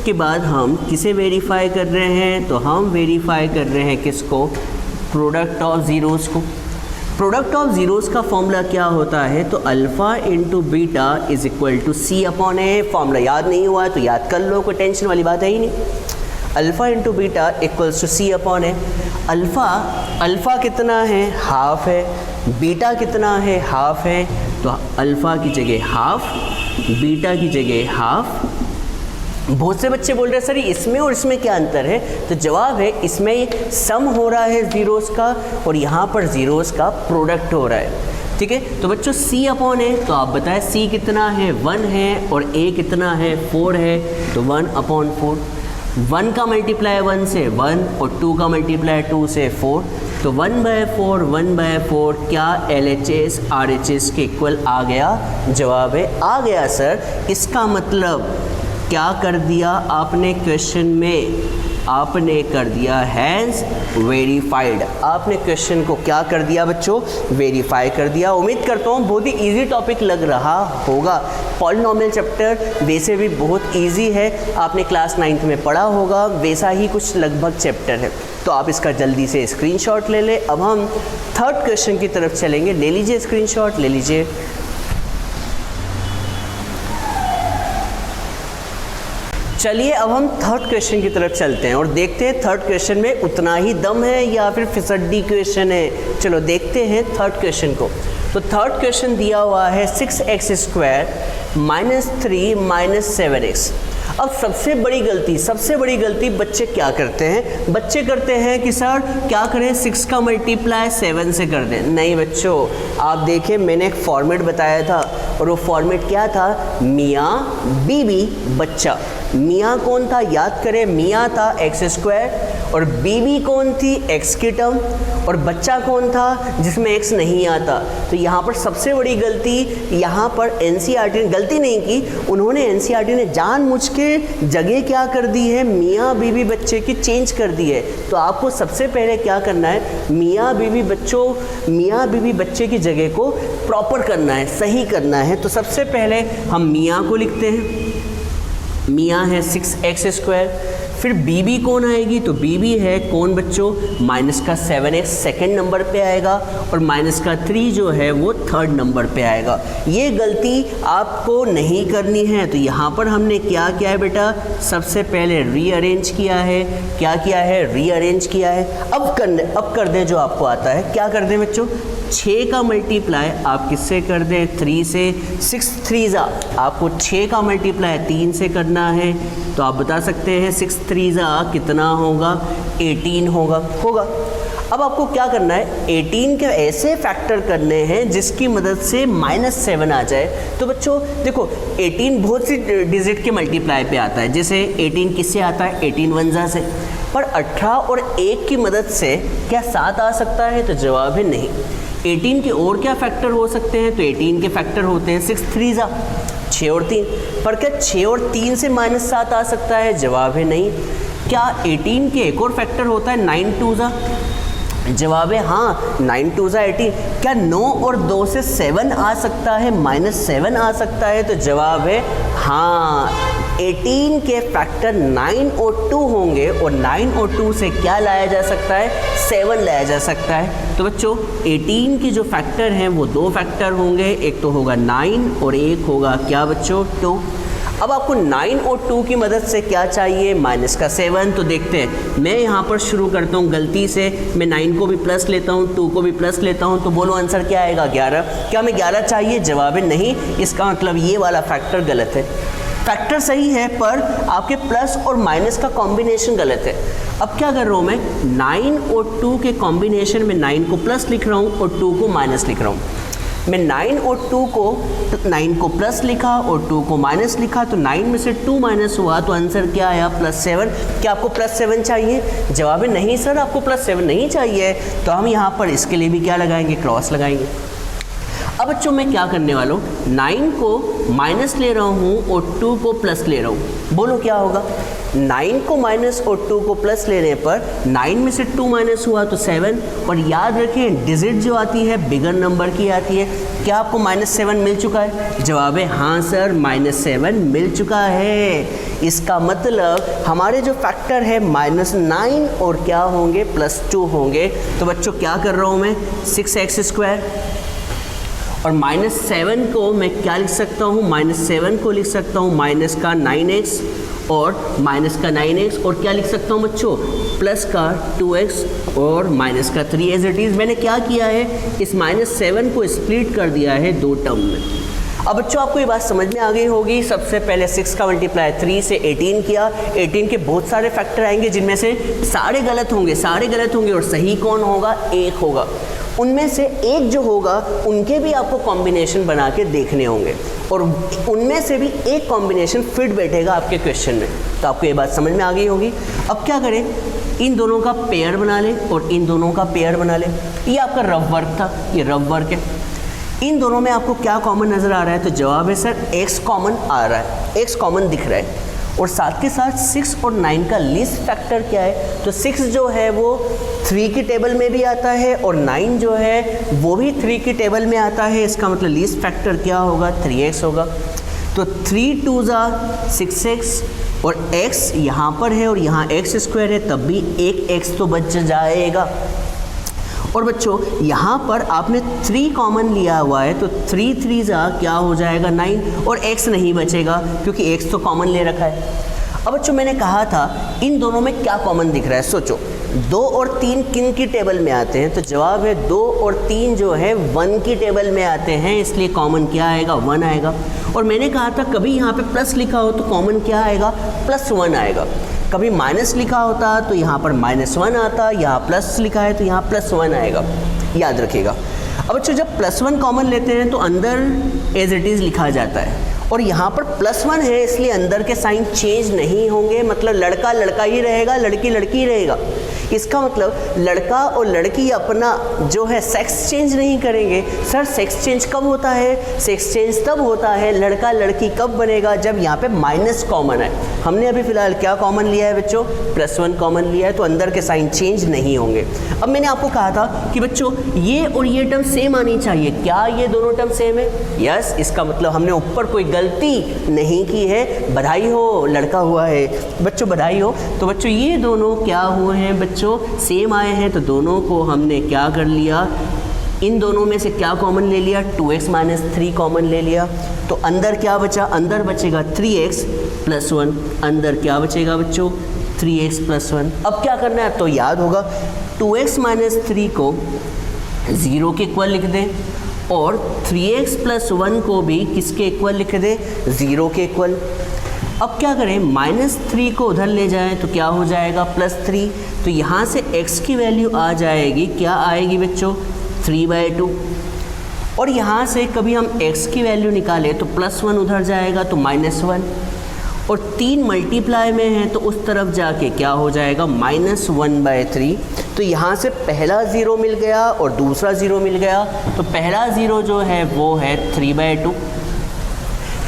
के बाद हम किसे वेरीफाई कर रहे हैं, तो हम वेरीफाई कर रहे हैं किसको, प्रोडक्ट ऑफ ज़ीरोज़ को। प्रोडक्ट ऑफ ज़ीरोज़ का फॉर्मूला क्या होता है, तो alpha into beta is equal to C upon A. Formula याद नहीं हुआ है तो याद कर लो, कोई टेंशन वाली बात है ही नहीं। Alpha into beta equals to C upon A. Alpha कितना है, हाफ है, बीटा कितना है, हाफ है, तो अल्फ़ा की जगह हाफ, बीटा की जगह हाफ। बहुत से बच्चे बोल रहे हैं सर इसमें और इसमें क्या अंतर है, तो जवाब है इसमें सम हो रहा है ज़ीरोज़ का और यहाँ पर ज़ीरोज़ का प्रोडक्ट हो रहा है। ठीक है, तो बच्चों c अपॉन ए, तो आप बताएं c कितना है 1 है और a कितना है 4 है, तो 1 अपॉन 4। 1 का मल्टीप्लाई 1 से 1 और 2 का मल्टीप्लाई 2 से 4, तो 1/4 1/4 क्या LHS RHS के इक्वल आ गया? जवाब है आ गया सर। इसका मतलब क्या कर दिया आपने क्वेश्चन में, आपने कर दिया हैज़ वेरीफाइड। आपने क्वेश्चन को क्या कर दिया बच्चों, वेरीफाई कर दिया। उम्मीद करता हूँ बहुत ही इजी टॉपिक लग रहा होगा। पॉलिनोमियल चैप्टर वैसे भी बहुत इजी है, आपने क्लास 9th में पढ़ा होगा, वैसा ही कुछ लगभग चैप्टर है। तो आप इसका जल्दी से स्क्रीनशॉट ले लें। अब हम थर्ड क्वेश्चन की तरफ चलेंगे। ले लीजिए स्क्रीनशॉट, ले लीजिए। चलिए अब हम थर्ड क्वेश्चन की तरफ चलते हैं और देखते हैं थर्ड क्वेश्चन में उतना ही दम है या फिर फिसड्डी क्वेश्चन है। चलो देखते हैं थर्ड क्वेश्चन को। तो थर्ड क्वेश्चन दिया हुआ है 6x² - 3 - 7x। अब सबसे बड़ी गलती बच्चे क्या करते हैं, बच्चे करते हैं कि सर क्या करें 6 का मल्टीप्लाई 7 से कर दें। नहीं बच्चों, आप देखिए मैंने एक फॉर्मेट बताया था और वो फॉर्मेट क्या था, मियाँ बीबी बच्चा। मियाँ कौन था याद करें, मियाँ था x² और बीबी कौन थी x की टर्म, और बच्चा कौन था जिसमें x नहीं आता। तो यहाँ पर सबसे बड़ी गलती यहाँ पर NCERT ने गलती नहीं की, उन्होंने NCERT ने जानबूझ के जगह क्या कर दी है, मियाँ बीबी बच्चे की चेंज कर दी है। तो आपको सबसे पहले क्या करना है, मियाँ बीबी बच्चे की जगह को प्रॉपर करना है, सही करना है। तो सबसे पहले हम मियाँ को लिखते हैं, मियाँ है 6x²। फिर बीबी कौन आएगी, तो बीबी है कौन बच्चों, माइनस का 7x सेकेंड नंबर पे आएगा और माइनस का 3 जो है वो थर्ड नंबर पे आएगा। ये गलती आपको नहीं करनी है। तो यहाँ पर हमने क्या किया है बेटा, सबसे पहले रीअरेंज किया है। क्या किया है, रीअरेंज किया है। अब कर दें जो आपको आता है। क्या कर दें बच्चों, 6 का मल्टीप्लाई आप किससे कर दें, 3 से। 6 3 आपको 6 का मल्टीप्लाई 3 से करना है। तो आप बता सकते हैं 6 3 कितना होगा, 18 होगा। अब आपको क्या करना है, 18 के ऐसे फैक्टर करने हैं जिसकी मदद से -7 आ जाए। तो बच्चों देखो 18 बहुत सी डिजिट के मल्टीप्लाई पे आता है, जैसे 18 किससे आता है, 18 वंजा से, पर 18 और 1 की मदद से क्या 7 आ सकता है, तो जवाब है नहीं। 18 के और क्या फैक्टर हो सकते हैं, तो 18 के फैक्टर होते हैं 6 3 जा 6 और 3, पर क्या 6 और 3 से -7 आ सकता है, जवाब है नहीं। क्या 18 के एक और फैक्टर होता है 9 2 जा, जवाब है हाँ, 9 2 जा 18। क्या 9 और 2 से 7 आ सकता है, -7 आ सकता है, तो जवाब है हाँ। 18 के फैक्टर 9 और 2 होंगे और 9 और 2 से क्या लाया जा सकता है, 7 लाया जा सकता है। तो बच्चों 18 के जो फैक्टर हैं वो 2 फैक्टर होंगे, एक तो होगा 9 और एक होगा क्या बच्चों, 2। अब आपको 9 और 2 की मदद से क्या चाहिए, -7। तो देखते हैं, मैं यहाँ पर शुरू करता हूँ गलती से, मैं 9 को भी प्लस लेता हूँ, 2 को भी प्लस लेता हूँ, तो बोलो आंसर क्या आएगा, 11। क्या हमें 11 चाहिए, जवाब है नहीं। इसका मतलब ये वाला फैक्टर गलत है। फैक्टर सही है पर आपके प्लस और माइनस का कॉम्बिनेशन गलत है। अब क्या कर रहा हूँ मैं, 9 और 2 के कॉम्बिनेशन में 9 को प्लस लिख रहा हूँ और 2 को माइनस लिख रहा हूँ। मैं 9 और 2 को 9 को प्लस लिखा और 2 को माइनस लिखा, तो 9 में से 2 माइनस हुआ तो आंसर क्या आया, +7। क्या आपको +7 चाहिए, जवाब है नहीं सर, आपको +7 नहीं चाहिए। तो हम यहाँ पर इसके लिए भी क्या लगाएंगे, क्रॉस लगाएंगे। अब बच्चों मैं क्या करने वाला हूँ, 9 को माइनस ले रहा हूँ और 2 को प्लस ले रहा हूँ। बोलो क्या होगा, 9 को माइनस और 2 को प्लस लेने पर 9 में से 2 माइनस हुआ तो 7। और याद रखें डिजिट जो आती है बिगर नंबर की आती है। क्या आपको -7 मिल चुका है, जवाब है हाँ सर, -7 मिल चुका है। इसका मतलब हमारे जो फैक्टर है -9 और क्या होंगे, +2 होंगे। तो बच्चों क्या कर रहा हूँ मैं, 6x² और -7 को मैं क्या लिख सकता हूँ, -7 को लिख सकता हूँ माइनस का 9x और माइनस का 9x, और क्या लिख सकता हूँ बच्चों, प्लस का 2x और माइनस का 3। एज इट इज़ मैंने क्या किया है, इस -7 को स्प्लिट कर दिया है 2 टर्म में। अब बच्चों आपको ये बात समझ में आ गई होगी। सबसे पहले 6 का मल्टीप्लाई 3 से 18 किया। 18 के बहुत सारे फैक्टर आएंगे जिनमें से सारे गलत होंगे और सही कौन होगा, 1 होगा। उनमें से एक जो होगा उनके भी आपको कॉम्बिनेशन बना के देखने होंगे और उनमें से भी एक कॉम्बिनेशन फिट बैठेगा आपके क्वेश्चन में। तो आपको ये बात समझ में आ गई होगी। अब क्या करें, इन दोनों का पेयर बना लें और इन दोनों का पेयर बना लें। ये आपका रफ वर्क था, ये रफ वर्क है। इन दोनों में आपको क्या कॉमन नज़र आ रहा है, तो जवाब है सर x कॉमन आ रहा है, x कॉमन दिख रहा है। और साथ के साथ 6 और 9 का लीस्ट फैक्टर क्या है, तो 6 जो है वो 3 की टेबल में भी आता है और 9 जो है वो भी 3 की टेबल में आता है। इसका मतलब लीस्ट फैक्टर क्या होगा, 3x होगा। तो 3 2 जा 6x और x यहाँ पर है और यहाँ x² है, तब भी एक x तो बच जाएगा। और बच्चों यहाँ पर आपने 3 कॉमन लिया हुआ है, तो 3 3 जा क्या हो जाएगा 9 और x नहीं बचेगा क्योंकि x तो कॉमन ले रखा है। अब बच्चों मैंने कहा था इन दोनों में क्या कॉमन दिख रहा है, सोचो 2 और 3 किन की टेबल में आते हैं, तो जवाब है 2 और 3 जो है 1 की टेबल में आते हैं, इसलिए कॉमन क्या आएगा, 1 आएगा। और मैंने कहा था कभी यहाँ पे प्लस लिखा हो तो कॉमन क्या आएगा, +1 आएगा। कभी माइनस लिखा होता तो यहाँ पर -1 आता, यहाँ प्लस लिखा है तो यहाँ +1 आएगा, याद रखिएगा। अब बच्चों जब +1 कॉमन लेते हैं तो अंदर एज इट इज़ लिखा जाता है और यहाँ पर +1 है इसलिए अंदर के साइन चेंज नहीं होंगे, मतलब लड़का लड़का ही रहेगा, लड़की लड़की ही रहेगा। इसका मतलब लड़का और लड़की अपना जो है सेक्स चेंज नहीं करेंगे। सर सेक्स चेंज कब होता है, सेक्स चेंज तब होता है लड़का लड़की कब बनेगा, जब यहाँ पे माइनस कॉमन है। हमने अभी फिलहाल क्या कॉमन लिया है बच्चों, +1 कॉमन लिया है, तो अंदर के साइन चेंज नहीं होंगे। अब मैंने आपको कहा था कि बच्चों ये और ये टर्म सेम आनी चाहिए, क्या ये दोनों टर्म सेम है, यस। इसका मतलब हमने ऊपर कोई गलती नहीं की है, बधाई हो, लड़का हुआ है बच्चों, बधाई हो। तो बच्चों ये दोनों क्या हुए हैं बच्चों, सेम आए हैं, तो दोनों को हमने क्या कर लिया, इन दोनों में से क्या कॉमन ले लिया, 2x - 3 कॉमन ले लिया। तो अंदर क्या बचा, अंदर बचेगा 3x + 1, अंदर क्या बचेगा बच्चों, 3x + 1। अब क्या करना है, तो याद होगा 2x - 3 को 0 के इक्वल लिख दें और 3x + 1 को भी किसके इक्वल लिख दें, 0 के इक्वल। अब क्या करें, -3 को उधर ले जाएं तो क्या हो जाएगा, +3। तो यहाँ से x की वैल्यू आ जाएगी, क्या आएगी बच्चों, 3/2। और यहाँ से कभी हम x की वैल्यू निकालें तो +1 उधर जाएगा तो -1, और 3 मल्टीप्लाई में है तो उस तरफ जाके क्या हो जाएगा, -1/3। तो यहाँ से पहला ज़ीरो मिल गया और दूसरा ज़ीरो मिल गया। तो पहला ज़ीरो जो है वो है 3/2,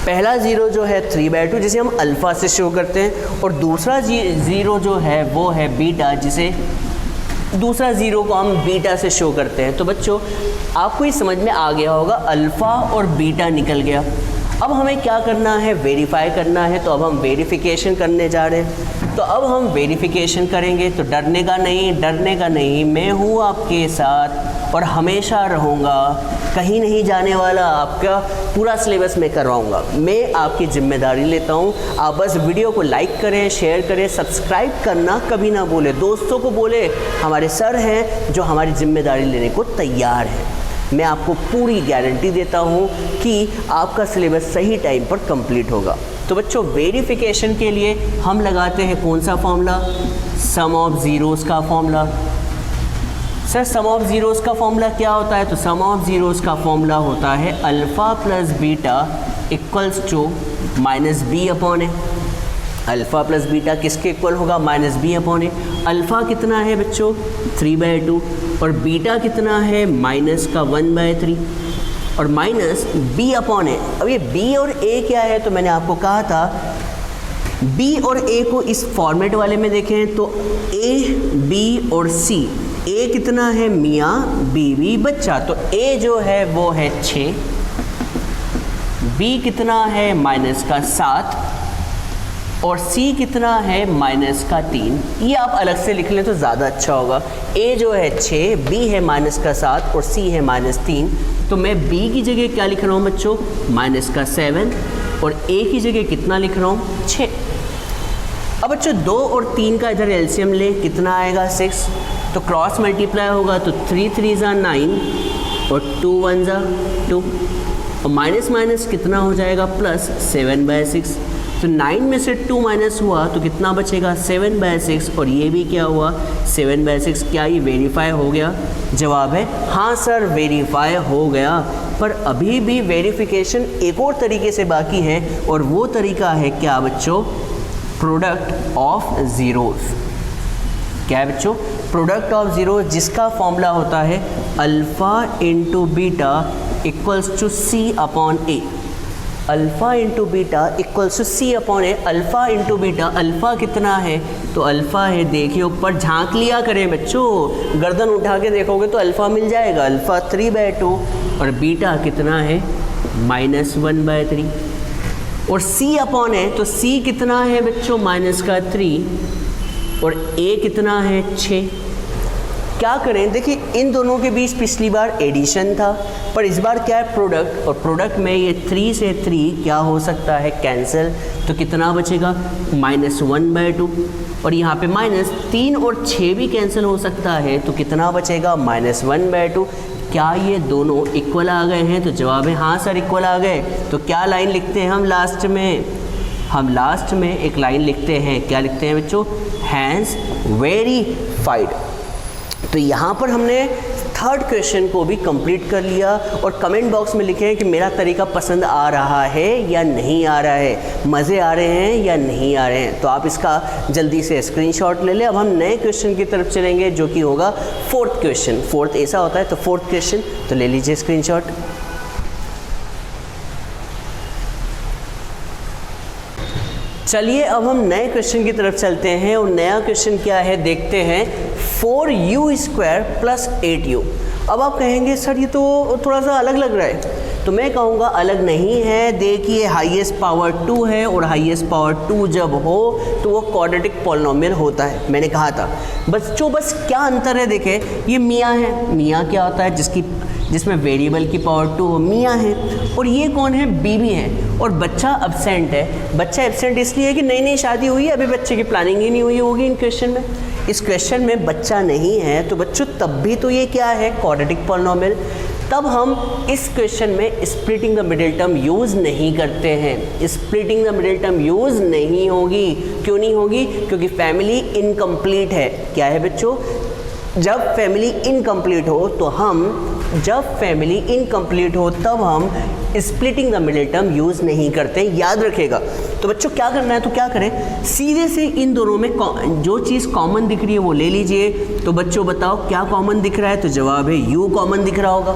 पहला ज़ीरो जो है 3/2 जिसे हम अल्फ़ा से शो करते हैं, और दूसरा ज़ीरो जो है वो है बीटा, जिसे दूसरा ज़ीरो को हम बीटा से शो करते हैं। तो बच्चों आपको ये समझ में आ गया होगा, अल्फ़ा और बीटा निकल गया। अब हमें क्या करना है, वेरीफाई करना है। तो अब हम वेरिफिकेशन करने जा रहे हैं। तो अब हम वेरिफिकेशन करेंगे, तो डरने का नहीं, मैं हूँ आपके साथ और हमेशा रहूँगा, कहीं नहीं जाने वाला, आपका पूरा सिलेबस मैं करवाऊँगा। मैं आपकी जिम्मेदारी लेता हूँ। आप बस वीडियो को लाइक करें, शेयर करें, सब्सक्राइब करना कभी ना बोले, दोस्तों को बोले, हमारे सर हैं जो हमारी जिम्मेदारी लेने को तैयार हैं। मैं आपको पूरी गारंटी देता हूँ कि आपका सिलेबस सही टाइम पर कंप्लीट होगा। तो बच्चों वेरिफिकेशन के लिए हम लगाते हैं कौन सा फॉर्मूला, सम ऑफ ज़ीरोज़ का formula. Sir sum of zeros का फॉर्मूला क्या होता है, तो सम ऑफ ज़ीरोज़ का फॉर्मूला होता है alpha plus beta equals to -b/a। Alpha plus beta किसके इक्वल होगा, -b/a। अल्फ़ा कितना है बच्चों, 3/2, और बीटा कितना है, -1/3, और -b/a। अब ये b और a क्या है, तो मैंने आपको कहा था b और a को इस फॉर्मेट वाले में देखें तो a, b और c। a कितना है, मियाँ, बीवी, बच्चा, तो a जो है वो है 6, b कितना है -7, और c कितना है -3। ये आप अलग से लिख लें तो ज़्यादा अच्छा होगा। a जो है 6, b है -7 और c है -3। तो मैं b की जगह क्या लिख रहा हूँ बच्चों, -7, और a की जगह कितना लिख रहा हूँ, 6। अब बच्चों 2 और 3 का इधर एलसीएम ले, कितना आएगा, 6। तो क्रॉस मल्टीप्लाई होगा तो 3 3 ज़ा 9 और 2 1 ज़ा 2, और माइनस माइनस कितना हो जाएगा, +7/6। तो 9 में से 2 माइनस हुआ तो कितना बचेगा, 7/6, और ये भी क्या हुआ, 7/6। क्या ये वेरीफाई हो गया? जवाब है हाँ सर, वेरीफाई हो गया। पर अभी भी वेरिफिकेशन एक और तरीके से बाकी है, और वो तरीका है क्या बच्चों, प्रोडक्ट ऑफ ज़ीरोज़। क्या है बच्चों, प्रोडक्ट ऑफ ज़ीरो, जिसका फॉर्मूला होता है alpha into beta equals to c/a। Alpha into beta equals to c/a। Alpha into beta, alpha कितना है, तो अल्फ़ा है, देखिए ऊपर झांक लिया करें बच्चों, गर्दन उठा के देखोगे तो अल्फ़ा मिल जाएगा, अल्फ़ा 3/2, और बीटा कितना है, -1/3, और c/a, तो c कितना है बच्चों, -3, और a कितना है, 6। क्या करें, देखिए इन दोनों के बीच पिछली बार एडिशन था, पर इस बार क्या है, प्रोडक्ट, और प्रोडक्ट में ये 3 से 3 क्या हो सकता है, कैंसिल। तो कितना बचेगा, -1/2, और यहाँ पे -3 और 6 भी कैंसिल हो सकता है, तो कितना बचेगा, -1/2। क्या ये दोनों इक्वल आ गए हैं, तो जवाब है हाँ सर, इक्वल आ गए। तो क्या लाइन लिखते हैं हम लास्ट में, हम लास्ट में एक लाइन लिखते हैं, क्या लिखते हैं बच्चों, हैंस वेरीफाइड। तो यहाँ पर हमने थर्ड क्वेश्चन को भी कंप्लीट कर लिया, और कमेंट बॉक्स में लिखें कि मेरा तरीका पसंद आ रहा है या नहीं आ रहा है, मज़े आ रहे हैं या नहीं आ रहे हैं। तो आप इसका जल्दी से स्क्रीनशॉट ले लें। अब हम नए क्वेश्चन की तरफ चलेंगे, जो कि होगा फोर्थ क्वेश्चन। फोर्थ ऐसा होता है, तो फोर्थ क्वेश्चन, तो ले लीजिए स्क्रीनशॉट। चलिए अब हम नए क्वेश्चन की तरफ चलते हैं, और नया क्वेश्चन क्या है देखते हैं। 4u² + 8u। अब आप कहेंगे सर ये तो थोड़ा सा अलग लग रहा है, तो मैं कहूँगा अलग नहीं है। देखिए हाईएस्ट पावर 2 है, और हाईएस्ट पावर 2 जब हो तो वो क्वाड्रेटिक पॉलिनोमियल होता है, मैंने कहा था बच्चों। बस क्या अंतर है, देखें ये मियाँ है, मियाँ क्या होता है, जिसमें वेरिएबल की पावर 2 मियाँ है, और ये कौन है, बीबी है, और बच्चा एब्सेंट है। बच्चा एब्सेंट इसलिए है कि नई नई शादी हुई है, अभी बच्चे की प्लानिंग ही नहीं हुई होगी इन क्वेश्चन में। इस क्वेश्चन में बच्चा नहीं है, तो बच्चों तब भी तो ये क्या है, क्वाड्रेटिक पॉलिनोमियल। तब हम इस क्वेश्चन में splitting the middle term use नहीं करते हैं। Splitting the middle term use नहीं होगी। क्यों नहीं होगी? क्योंकि फैमिली इनकम्प्लीट है। क्या है बच्चों? जब फैमिली इनकम्प्लीट हो तो तब हम splitting the middle term use नहीं करते, याद रखेगा। तो बच्चों क्या करना है, तो क्या करें, सीधे से इन दोनों में जो चीज़ कॉमन दिख रही है वो ले लीजिए। तो बच्चों बताओ क्या कॉमन दिख रहा है? तो जवाब है u कॉमन दिख रहा होगा।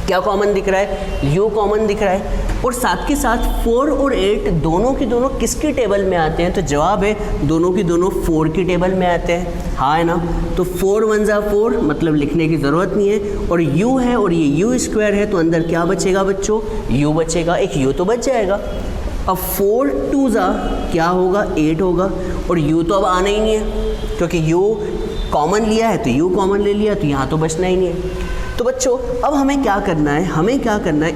क्या कॉमन दिख रहा है? u कॉमन दिख रहा है। और साथ के साथ 4 और 8 दोनों की दोनों किसकी टेबल में आते हैं? तो जवाब है दोनों की दोनों 4 की टेबल में आते हैं। हाँ है ना? तो 4 1 जा 4, मतलब लिखने की ज़रूरत नहीं है। और u है और ये u स्क्वायर है, तो अंदर क्या बचेगा बच्चों? u बचेगा, एक u तो बच जाएगा। अब 4 2 जा क्या होगा? 8 होगा। और u तो अब आना ही नहीं है, क्योंकि u कॉमन लिया है तो u कॉमन ले लिया, तो यहाँ तो बचना ही नहीं है। तो बच्चों अब हमें क्या करना है?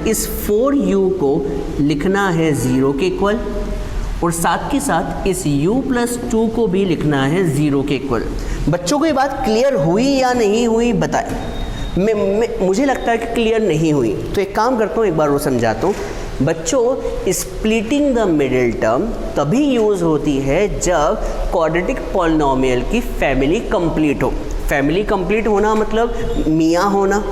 इस 4u को लिखना है 0 के इक्वल, और साथ के साथ इस u + 2 को भी लिखना है 0 के इक्वल। बच्चों को ये बात क्लियर हुई या नहीं हुई बताएं। मुझे लगता है कि क्लियर नहीं हुई, तो एक काम करता हूँ, एक बार वो समझाता हूँ। बच्चों स्प्लिटिंग द मिडिल टर्म तभी यूज़ होती है जब क्वाड्रेटिक पॉलिनोमियल की फैमिली कंप्लीट हो। फैमिली कंप्लीट होना मतलब मियाँ होना,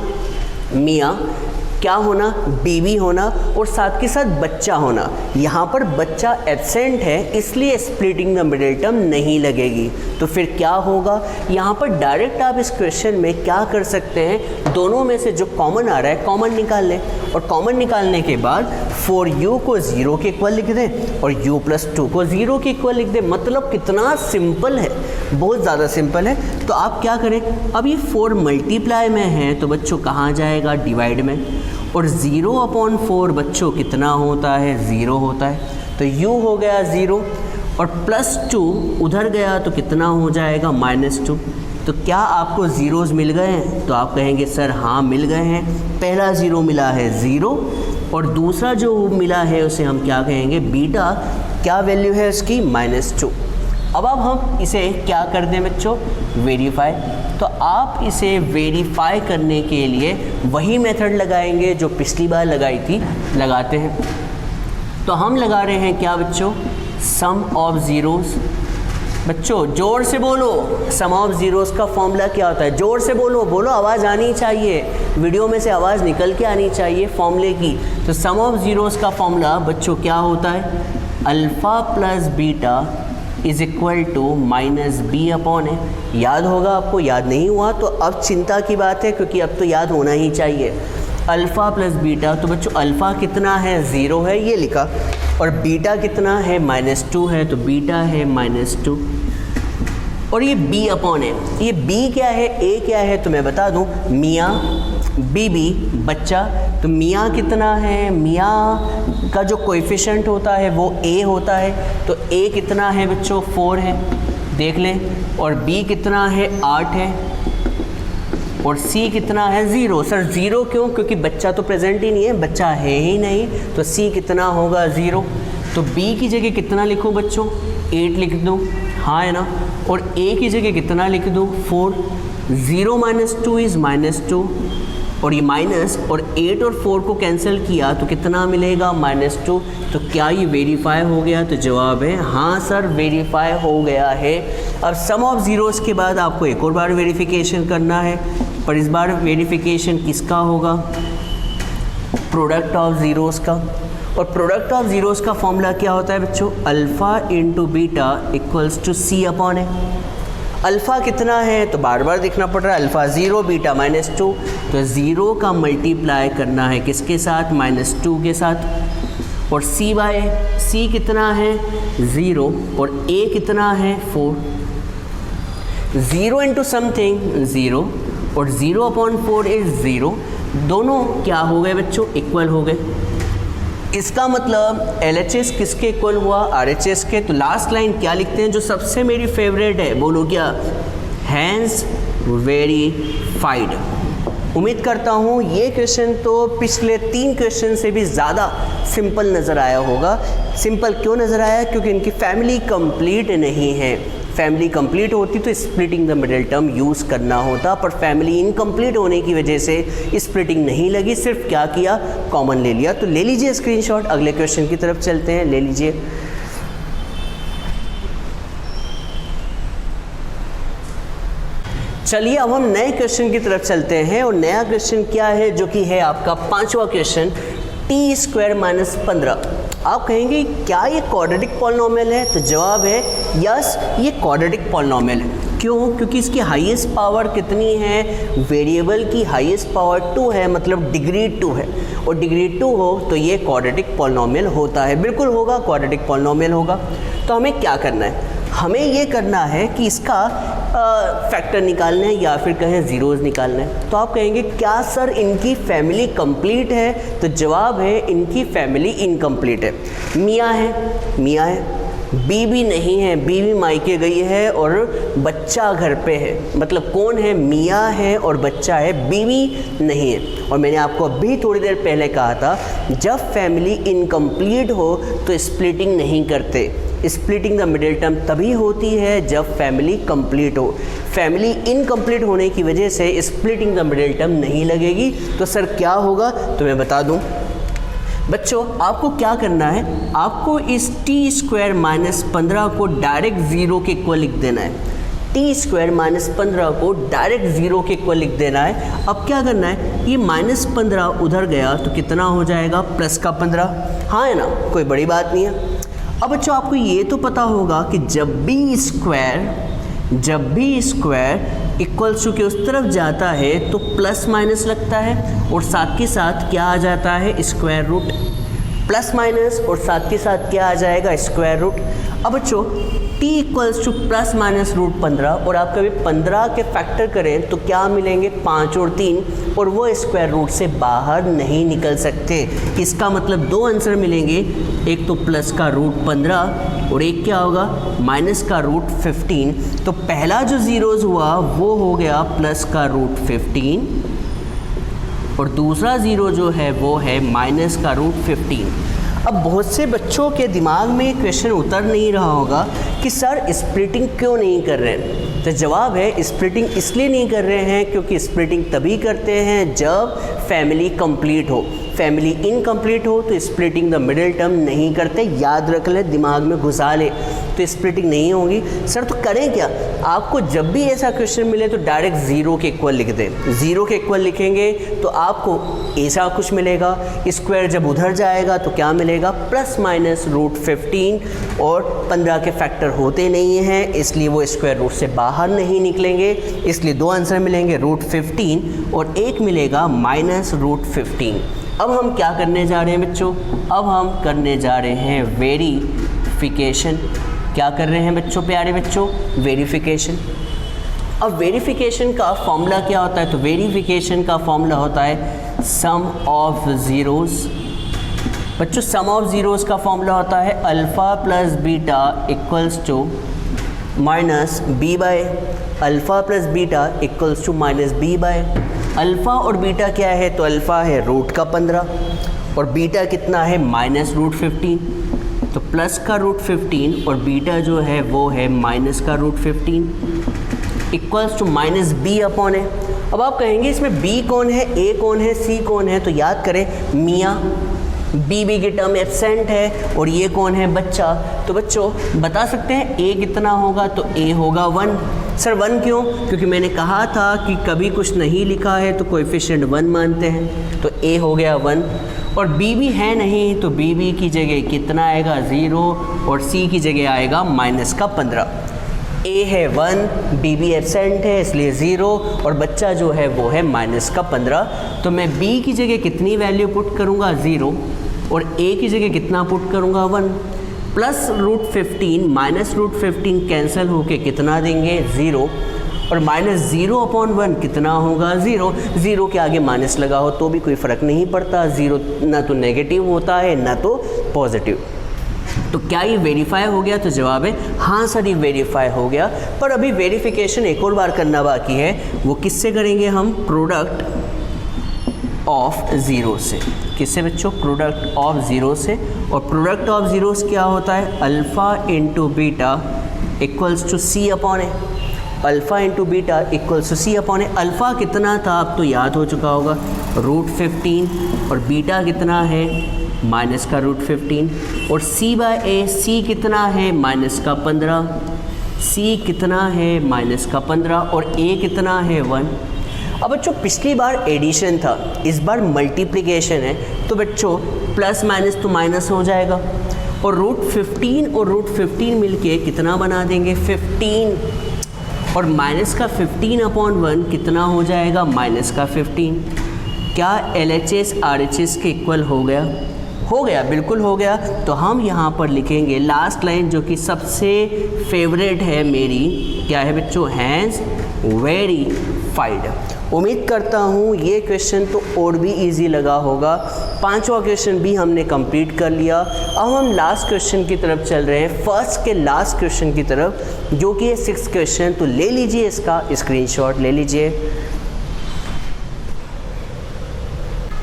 क्या होना? बीवी होना, और साथ के साथ बच्चा होना। यहाँ पर बच्चा एब्सेंट है, इसलिए स्प्लिटिंग द मिडिल टर्म नहीं लगेगी। तो फिर क्या होगा? यहाँ पर डायरेक्ट आप इस क्वेश्चन में क्या कर सकते हैं, दोनों में से जो कॉमन आ रहा है कॉमन निकाल लें, और कॉमन निकालने के बाद 4u को 0 के इक्वल लिख दें और u + 2 को 0 के इक्वल लिख दें। मतलब कितना सिंपल है, बहुत ज़्यादा सिंपल है। तो आप क्या करें, अब ये 4 मल्टीप्लाई में है तो बच्चों कहाँ जाएगा? डिवाइड में। और 0/4 बच्चों कितना होता है? 0 होता है। तो u हो गया 0, और +2 उधर गया तो कितना हो जाएगा? -2। तो क्या आपको ज़ीरोज़ मिल गए हैं? तो आप कहेंगे सर हाँ मिल गए हैं। पहला 0 मिला है 0, और दूसरा जो मिला है उसे हम क्या कहेंगे? बीटा। क्या वैल्यू है उसकी? -2। अब हम इसे क्या कर दें बच्चों? वेरीफाई। तो आप इसे वेरीफाई करने के लिए वही मेथड लगाएंगे जो पिछली बार लगाई थी, लगाते हैं। तो हम लगा रहे हैं क्या बच्चों? Sum of zeros. बच्चों जोर से बोलो, सम ऑफ ज़ीरोज़ का फॉर्मूला क्या होता है? जोर से बोलो, आवाज़ आनी चाहिए, वीडियो में से आवाज़ निकल के आनी चाहिए फॉर्मूले की। तो सम ऑफ ज़ीरोज़ का फॉर्मूला बच्चों क्या होता है? Alpha + beta = -b/a। याद होगा आपको? याद नहीं हुआ तो अब चिंता की बात है, क्योंकि अब तो याद होना ही चाहिए। अल्फ़ा + बीटा, तो बच्चों अल्फ़ा कितना है? 0 है, ये लिखा, और बीटा कितना है? -2 है, तो बीटा है -2। और ये b/a, ये b क्या है, a क्या है? तो मैं बता दूं, मियाँ, बीबी, बच्चा। तो मियाँ कितना है? मियाँ का जो कोएफिशिएंट होता है वो a होता है। तो a कितना है बच्चों? 4 है, देख लें। और b कितना है? 8 है। और c कितना है? 0। सर 0 क्यों? क्योंकि बच्चा तो प्रेजेंट ही नहीं है, बच्चा है ही नहीं, तो c कितना होगा? 0। तो b की जगह कितना लिखूं बच्चों? 8 लिख दूं, हाँ है ना। और a की जगह कितना लिख दूं? 4। 0 - 2 इज़ -2, और ये माइनस, और 8 और 4 को कैंसिल किया तो कितना मिलेगा? -2। तो क्या ये वेरीफाई हो गया? तो जवाब है हाँ सर, वेरीफाई हो गया है। अब सम ऑफ ज़ीरोज़ के बाद आपको एक और बार वेरिफिकेशन करना है, पर इस बार वेरिफिकेशन किसका होगा? प्रोडक्ट ऑफ ज़ीरोज़ का। और प्रोडक्ट ऑफ ज़ीरोज़ का फॉर्मूला क्या होता है बच्चों? Alpha × beta = c/a। अल्फ़ा कितना है? तो बार बार देखना पड़ रहा है, अल्फ़ा 0, बीटा -2। तो 0 का मल्टीप्लाई करना है किसके साथ? -2 के साथ। और c कितना है? 0, और a कितना है? 4। 0 × समथिंग 0, और 0/4 इज़ 0। दोनों क्या हो गए बच्चों? इक्वल हो गए। इसका मतलब LHS किसके इक्वल हुआ? RHS के। तो लास्ट लाइन क्या लिखते हैं जो सबसे मेरी फेवरेट है? बोलो क्या? Hence verified. उम्मीद करता हूँ ये क्वेश्चन तो पिछले 3 क्वेश्चन से भी ज़्यादा सिंपल नज़र आया होगा। सिंपल क्यों नज़र आया? क्योंकि इनकी फैमिली कंप्लीट नहीं है। फैमिली कंप्लीट होती तो splitting the middle term use करना होता, पर फैमिली इनकम्प्लीट होने की वजह से स्प्लिटिंग नहीं लगी, सिर्फ क्या किया, कॉमन ले लिया। तो ले लीजिए स्क्रीनशॉट, अगले क्वेश्चन की तरफ चलते हैं, ले लीजिए। चलिए अब हम नए क्वेश्चन की तरफ चलते हैं, और नया क्वेश्चन क्या है, जो कि है आपका 5वां क्वेश्चन, टी स्क्वायर माइनस 15। आप कहेंगे क्या ये क्वाड्रेटिक पॉलिनोमियल है? तो जवाब है यस, ये क्वाड्रेटिक पॉलिनोमियल है। क्यों? क्योंकि इसकी हाईएस्ट पावर कितनी है, वेरिएबल की हाईएस्ट पावर 2 है, मतलब डिग्री 2 है, और डिग्री 2 हो तो ये क्वाड्रेटिक पॉलिनोमियल होता है, बिल्कुल होगा, क्वाड्रेटिक पॉलिनोमियल होगा। तो हमें क्या करना है, हमें ये करना है कि इसका फैक्टर निकालना है या फिर कहें ज़ीरोज़ निकालना है। तो आप कहेंगे क्या सर इनकी फैमिली कंप्लीट है? तो जवाब है इनकी फैमिली इनकम्प्लीट है। मियाँ है, बीवी नहीं है, बीवी मायके गई है और बच्चा घर पे है, मतलब कौन है, मियाँ है और बच्चा है, बीवी नहीं है। और मैंने आपको अभी थोड़ी देर पहले कहा था जब फैमिली इनकम्प्लीट हो तो स्प्लिटिंग नहीं करते, स्प्लिटिंग द मिडिल टर्म तभी होती है जब फैमिली कंप्लीट हो। फैमिली इनकम्प्लीट होने की वजह से स्प्लिटिंग द मिडिल टर्म नहीं लगेगी। तो सर क्या होगा, तो मैं बता दूं बच्चों, आपको क्या करना है, आपको इस टी स्क्वायर माइनस 15 को डायरेक्ट ज़ीरो के इक्वल लिख देना है। टी स्क्वायर माइनस 15 को डायरेक्ट ज़ीरो के इक्वल लिख देना है। अब क्या करना है, ये माइनस 15 उधर गया तो कितना हो जाएगा, प्लस का 15, हाँ है ना, कोई बड़ी बात नहीं है। अब बच्चों आपको ये तो पता होगा कि जब भी स्क्वायर इक्वल्स टू के उस तरफ जाता है तो प्लस माइनस लगता है, और साथ के साथ क्या आ जाता है, स्क्वायर रूट, प्लस माइनस और साथ के साथ क्या आ जाएगा, स्क्वायर रूट। अब बच्चों t equals to plus minus root 15, और आप कभी 15 के फैक्टर करें तो क्या मिलेंगे, 5 और 3, और वो स्क्वायर रूट से बाहर नहीं निकल सकते। इसका मतलब दो आंसर मिलेंगे, एक तो प्लस का रूट 15 और एक क्या होगा, माइनस का रूट 15। तो पहला जो ज़ीरोज़ हुआ वो हो गया प्लस का रूट 15, और दूसरा ज़ीरो जो है वो है माइनस का रूट 15। अब बहुत से बच्चों के दिमाग में ये क्वेश्चन उतर नहीं रहा होगा कि सर स्प्लिटिंग क्यों नहीं कर रहे हैं। तो जवाब है स्प्लिटिंग इसलिए नहीं कर रहे हैं क्योंकि स्प्लिटिंग तभी करते हैं जब फैमिली कंप्लीट हो। फैमिली इनकम्प्लीट हो तो स्प्लिटिंग द मिडिल टर्म नहीं करते, याद रख ले, दिमाग में घुसा ले, तो स्प्लिटिंग नहीं होगी। सर तो करें क्या, आपको जब भी ऐसा क्वेश्चन मिले तो डायरेक्ट ज़ीरो के इक्वल लिख दें। ज़ीरो के इक्वल लिखेंगे तो आपको ऐसा कुछ मिलेगा, स्क्वायर जब उधर जाएगा तो क्या मिलेगा, प्लस माइनस रूट 15, और 15 के फैक्टर होते नहीं हैं इसलिए वो स्क्वायर रूट से बाहर नहीं निकलेंगे, इसलिए दो आंसर मिलेंगे, रूट 15 और एक मिलेगा माइनस रूट 15। अब हम क्या करने जा रहे हैं बच्चों, अब हम करने जा रहे हैं वेरिफिकेशन। क्या कर रहे हैं बच्चों, प्यारे बच्चों, वेरिफिकेशन। अब वेरिफिकेशन का फॉर्मूला क्या होता है, तो वेरिफिकेशन का फॉर्मूला होता है सम ऑफ ज़ीरोज़। बच्चों सम ऑफ ज़ीरोज़ का फॉर्मूला होता है alpha plus beta equals to minus B by alpha plus beta equals to minus B by. Alpha और बीटा क्या है, तो अल्फ़ा है रूट का 15 और बीटा कितना है, माइनस रूट 15। तो प्लस का रूट 15 और बीटा जो है वो है माइनस का root 15 equals to minus B upon है। अब आप कहेंगे इसमें बी कौन है, ए कौन है, सी कौन है, तो याद करें मियाँ, बी की टर्म एब्सेंट है और ये कौन है, बच्चा। तो बच्चों बता सकते हैं ए कितना होगा, तो ए होगा 1। सर 1 क्यों, क्योंकि मैंने कहा था कि कभी कुछ नहीं लिखा है तो कोएफिशिएंट 1 मानते हैं, तो ए हो गया 1। और बी भी है नहीं तो बी की जगह कितना आएगा, 0, और सी की जगह आएगा माइनस का 15। ए है 1, बी एब्सेंट है इसलिए 0, और बच्चा जो है वो है माइनस का 15। तो मैं बी की जगह कितनी वैल्यू पुट करूँगा, 0, और ए की जगह कितना पुट करूँगा, 1। Plus root 15 minus root 15 cancel होके कितना देंगे, 0, और माइनस 0 अपॉन 1 कितना होगा, 0। 0 के आगे माइनस लगा हो तो भी कोई फ़र्क नहीं पड़ता, 0 ना तो नेगेटिव होता है ना तो पॉजिटिव। तो क्या ये वेरीफाई हो गया, तो जवाब है हाँ सर ये वेरीफाई हो गया। पर अभी वेरिफिकेशन एक और बार करना बाकी है, वो किससे करेंगे हम, प्रोडक्ट ऑफ ज़ीरो से। किससे बच्चों, प्रोडक्ट ऑफ ज़ीरो से। और प्रोडक्ट ऑफ ज़ीरोस क्या होता है, alpha into beta equals to C upon A, alpha into beta equals to C upon A. Alpha कितना था अब तो याद हो चुका होगा, √15, और बीटा कितना है माइनस का √15, और सी बाय ए, सी कितना है माइनस का 15, सी कितना है माइनस का 15, और ए कितना है 1। अब बच्चों पिछली बार एडिशन था, इस बार मल्टीप्लिकेशन है, तो बच्चों प्लस माइनस तो माइनस हो जाएगा, और √15 और √15 मिलके कितना बना देंगे 15, और माइनस का 15 अपॉन 1 कितना हो जाएगा माइनस का 15। क्या LHS RHS के इक्वल हो गया? हो गया, बिल्कुल हो गया। तो हम यहाँ पर लिखेंगे लास्ट लाइन जो कि सबसे फेवरेट है मेरी, क्या है बच्चों, हैज़ वेरीफाइड। उम्मीद करता हूँ ये क्वेश्चन तो और भी इजी लगा होगा। 5वां क्वेश्चन भी हमने कंप्लीट कर लिया। अब हम लास्ट क्वेश्चन की तरफ चल रहे हैं, फर्स्ट के लास्ट क्वेश्चन की तरफ, जो कि है 6th क्वेश्चन। तो ले लीजिए, इसका स्क्रीनशॉट ले लीजिए।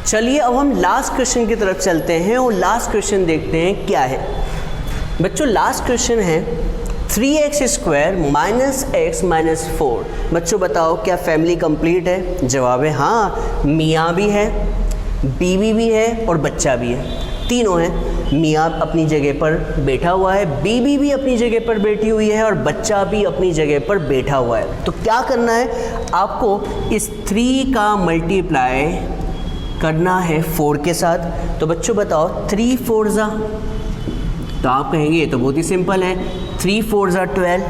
चलिए अब हम लास्ट क्वेश्चन की तरफ चलते हैं और लास्ट क्वेश्चन देखते हैं क्या है। बच्चों लास्ट क्वेश्चन है 3x² - x - 4। बच्चों बताओ क्या फैमिली कंप्लीट है? जवाब है हाँ, मियाँ भी है, बीवी भी है और बच्चा भी है, तीनों हैं। मियाँ अपनी जगह पर बैठा हुआ है, बीवी भी अपनी जगह पर बैठी हुई है और बच्चा भी अपनी जगह पर बैठा हुआ है। तो क्या करना है आपको, इस 3 का मल्टीप्लाई करना है 4 के साथ। तो बच्चों बताओ 3 4 ज़ा, तो आप कहेंगे ये तो बहुत ही सिंपल है, 3 4 ज़ा 12,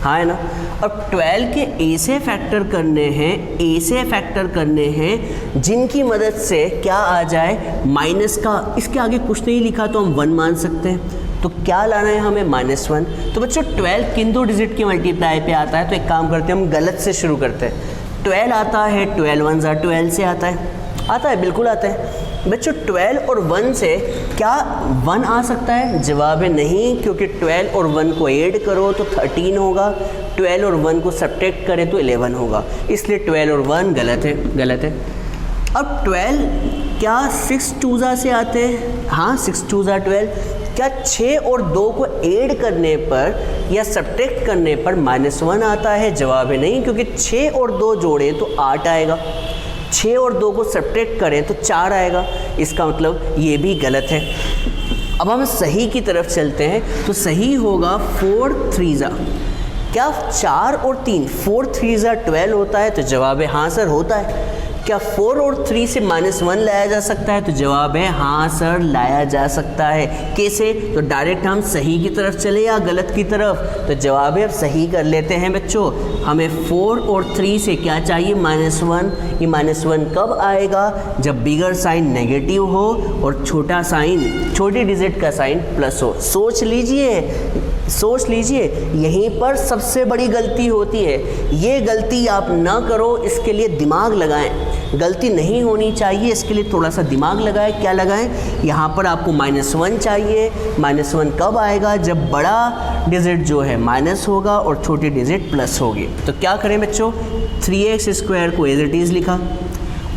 हाँ है ना। अब 12 के ए से फैक्टर करने हैं, ए से फैक्टर करने हैं जिनकी मदद से क्या आ जाए माइनस का, इसके आगे कुछ नहीं लिखा तो हम 1 मान सकते हैं। तो क्या लाना है हमें -1। तो बच्चों 12 किन दो डिजिट के मल्टीप्लाई पे आता है? तो एक काम करते हैं, हम गलत से शुरू करते हैं। 12 आता है, 12 1 ज़ा 12 से आता है, बिल्कुल आता है। बच्चों 12 और 1 से क्या 1 आ सकता है? जवाब है नहीं, क्योंकि 12 और 1 को ऐड करो तो 13 होगा, 12 और 1 को सब्ट्रैक्ट करें तो 11 होगा, इसलिए 12 और 1 गलत है। अब 12 क्या 6 2 ज़ा से आते हैं? हाँ 6 2 ज़ा 12। क्या 6 और 2 को ऐड करने पर या सब्ट्रैक्ट करने पर -1 आता है? जवाब है नहीं, क्योंकि 6 और 2 जोड़ें तो 8 आएगा, 6 और 2 को सब्ट्रैक्ट करें तो 4 आएगा, इसका मतलब ये भी गलत है। अब हम सही की तरफ चलते हैं, तो सही होगा 4 3 ज़ा। क्या 4 और 3 4 3 ज़ा 12 होता है? तो जवाब है हाँ सर होता है। क्या 4 और 3 से -1 लाया जा सकता है? तो जवाब है हाँ सर लाया जा सकता है। कैसे? तो डायरेक्ट हम सही की तरफ चले या गलत की तरफ? तो जवाब है अब सही कर लेते हैं बच्चों। हमें 4 और 3 से क्या चाहिए? -1। ये -1 कब आएगा? जब बिगर साइन नेगेटिव हो और छोटा साइन, छोटी डिजिट का साइन प्लस हो। सोच लीजिए, यहीं पर सबसे बड़ी गलती होती है। ये गलती आप ना करो, इसके लिए दिमाग लगाएं। गलती नहीं होनी चाहिए, इसके लिए थोड़ा सा दिमाग लगाएं। क्या लगाएं? यहाँ पर आपको -1 चाहिए। -1 कब आएगा? जब बड़ा डिजिट जो है माइनस होगा और छोटी डिजिट प्लस होगी। तो क्या करें बच्चों, 3x² को एज इट इज़ लिखा,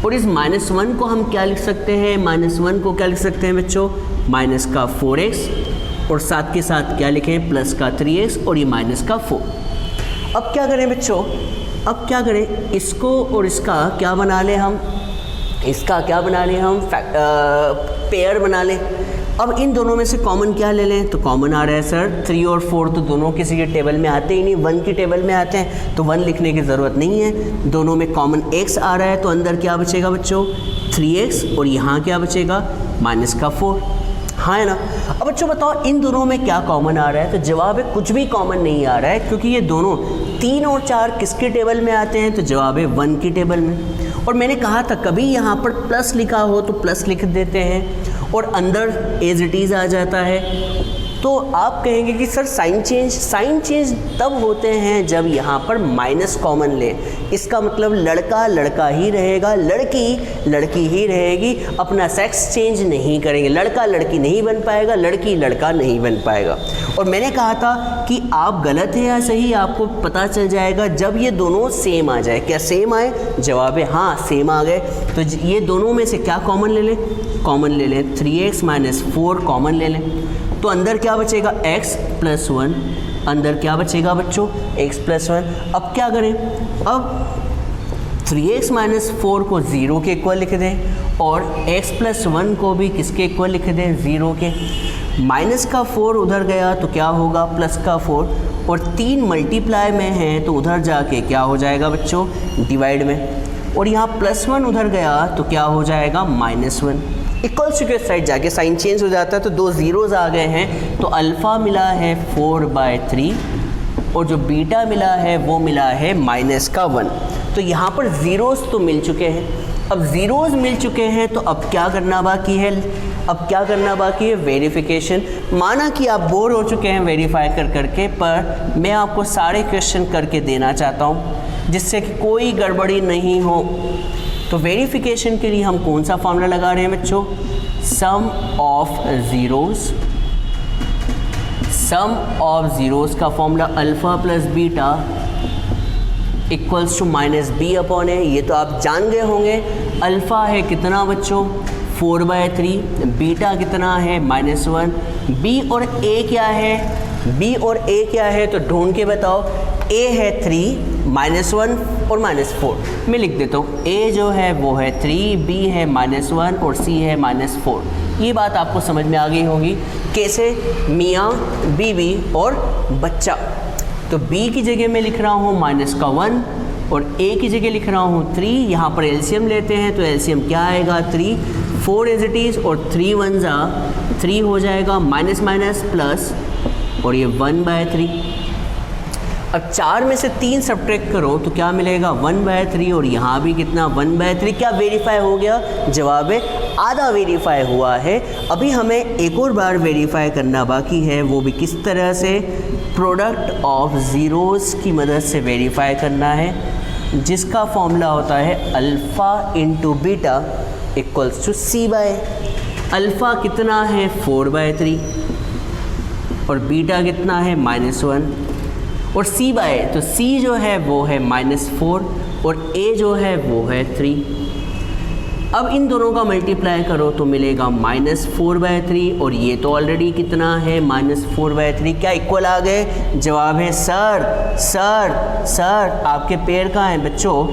और इस -1 को हम क्या लिख सकते हैं? -1 को क्या लिख सकते हैं बच्चों? माइनस का 4x, और साथ के साथ क्या लिखें? प्लस का 3x, और ये माइनस का 4। अब क्या करें बच्चों? अब क्या करें, इसको और इसका क्या बना लें हम? इसका क्या बना लें हम? पेयर बना लें। अब इन दोनों में से कॉमन क्या ले लें? तो कॉमन आ रहा है सर 3 और 4 तो दोनों किसी के टेबल में आते ही नहीं, 1 की टेबल में आते हैं, तो 1 लिखने की ज़रूरत नहीं है। दोनों में कॉमन x आ रहा है, तो अंदर क्या बचेगा बच्चों? 3x, और यहाँ क्या बचेगा? माइनस का 4, हाँ है ना। अब बच्चों बताओ इन दोनों में क्या कॉमन आ रहा है? तो जवाब है कुछ भी कॉमन नहीं आ रहा है, क्योंकि ये दोनों 3 और 4 किसके टेबल में आते हैं? तो जवाब है 1 की टेबल में। और मैंने कहा था कभी यहाँ पर प्लस लिखा हो तो प्लस लिख देते हैं, और अंदर एज इट इज़ आ जाता है। तो आप कहेंगे कि सर साइन चेंज तब होते हैं जब यहाँ पर माइनस कॉमन ले। इसका मतलब लड़का लड़का ही रहेगा, लड़की लड़की ही रहेगी, अपना सेक्स चेंज नहीं करेंगे। लड़का लड़की नहीं बन पाएगा, लड़की लड़का नहीं बन पाएगा। और मैंने कहा था कि आप गलत हैं या सही आपको पता चल जाएगा जब ये दोनों सेम आ जाए। क्या सेम आए? जवाब है हाँ सेम आ गए। तो ये दोनों में से क्या कॉमन ले लें? कॉमन ले लें 3x - 4 कॉमन ले लें, तो अंदर क्या बचेगा? x + 1 अंदर क्या बचेगा बच्चों, x + 1। अब क्या करें, अब 3x - 4 को 0 के इक्वल लिख दें और x + 1 को भी किसके इक्वल लिख दें, 0 के। माइनस का 4 उधर गया तो क्या होगा, प्लस का 4, और 3 मल्टीप्लाई में है तो उधर जाके क्या हो जाएगा बच्चों, डिवाइड में, और यहाँ +1 उधर गया तो क्या हो जाएगा, -1। इक्वल्स टू के साइड जाके साइन चेंज हो जाता है तो 2 ज़ीरोज़ आ गए हैं, तो अल्फ़ा मिला है 4/3 और जो बीटा मिला है वो मिला है -1। तो यहाँ पर ज़ीरोज़ तो मिल चुके हैं। अब ज़ीरोज़ मिल चुके हैं तो अब क्या करना बाकी है, अब क्या करना बाकी है, वेरिफिकेशन। माना कि आप बोर हो चुके हैं वेरीफाई कर करके, पर मैं आपको सारे क्वेश्चन करके देना चाहता हूँ जिससे कि कोई गड़बड़ी नहीं हो। तो वेरिफिकेशन के लिए हम कौन सा फॉर्मूला लगा रहे हैं बच्चों, सम ऑफ ज़ीरोज़ का formula alpha + beta equals to -b/a। ये तो आप जान गए होंगे। अल्फ़ा है कितना बच्चों, 4/3, बीटा कितना है, -1। b और a क्या है, b और a क्या है तो ढूंढ के बताओ। a है 3, -1 और -4। मैं लिख देता हूँ, a जो है वो है 3, b है -1 और c है -4। ये बात आपको समझ में आ गई होगी। कैसे, मियाँ, बीवी और बच्चा। तो b की जगह मैं लिख रहा हूँ -1 और a की जगह लिख रहा हूँ 3। यहाँ पर एलसीएम लेते हैं तो एलसीएम क्या आएगा, 3, 4 एज इट इज़ और 3 1 3 हो जाएगा, माइनस माइनस प्लस और ये 1/3। अब 4 में से 3 सब्ट्रैक्ट करो तो क्या मिलेगा, 1/3 और यहाँ भी कितना, 1/3। क्या वेरीफाई हो गया, जवाब है आधा वेरीफाई हुआ है। अभी हमें एक और बार वेरीफाई करना बाकी है, वो भी किस तरह से, प्रोडक्ट ऑफ ज़ीरोज़ की मदद से वेरीफाई करना है, जिसका फॉर्मूला होता है alpha × beta equals to c/a। Alpha कितना है 4/3 और बीटा कितना है -1 और c/a, तो c जो है वो है -4 और a जो है वो है 3। अब इन दोनों का मल्टीप्लाई करो तो मिलेगा -4/3 और ये तो ऑलरेडी कितना है, -4/3। क्या इक्वल आ गए, जवाब है सर सर सर। आपके पैर कहाँ हैं बच्चों,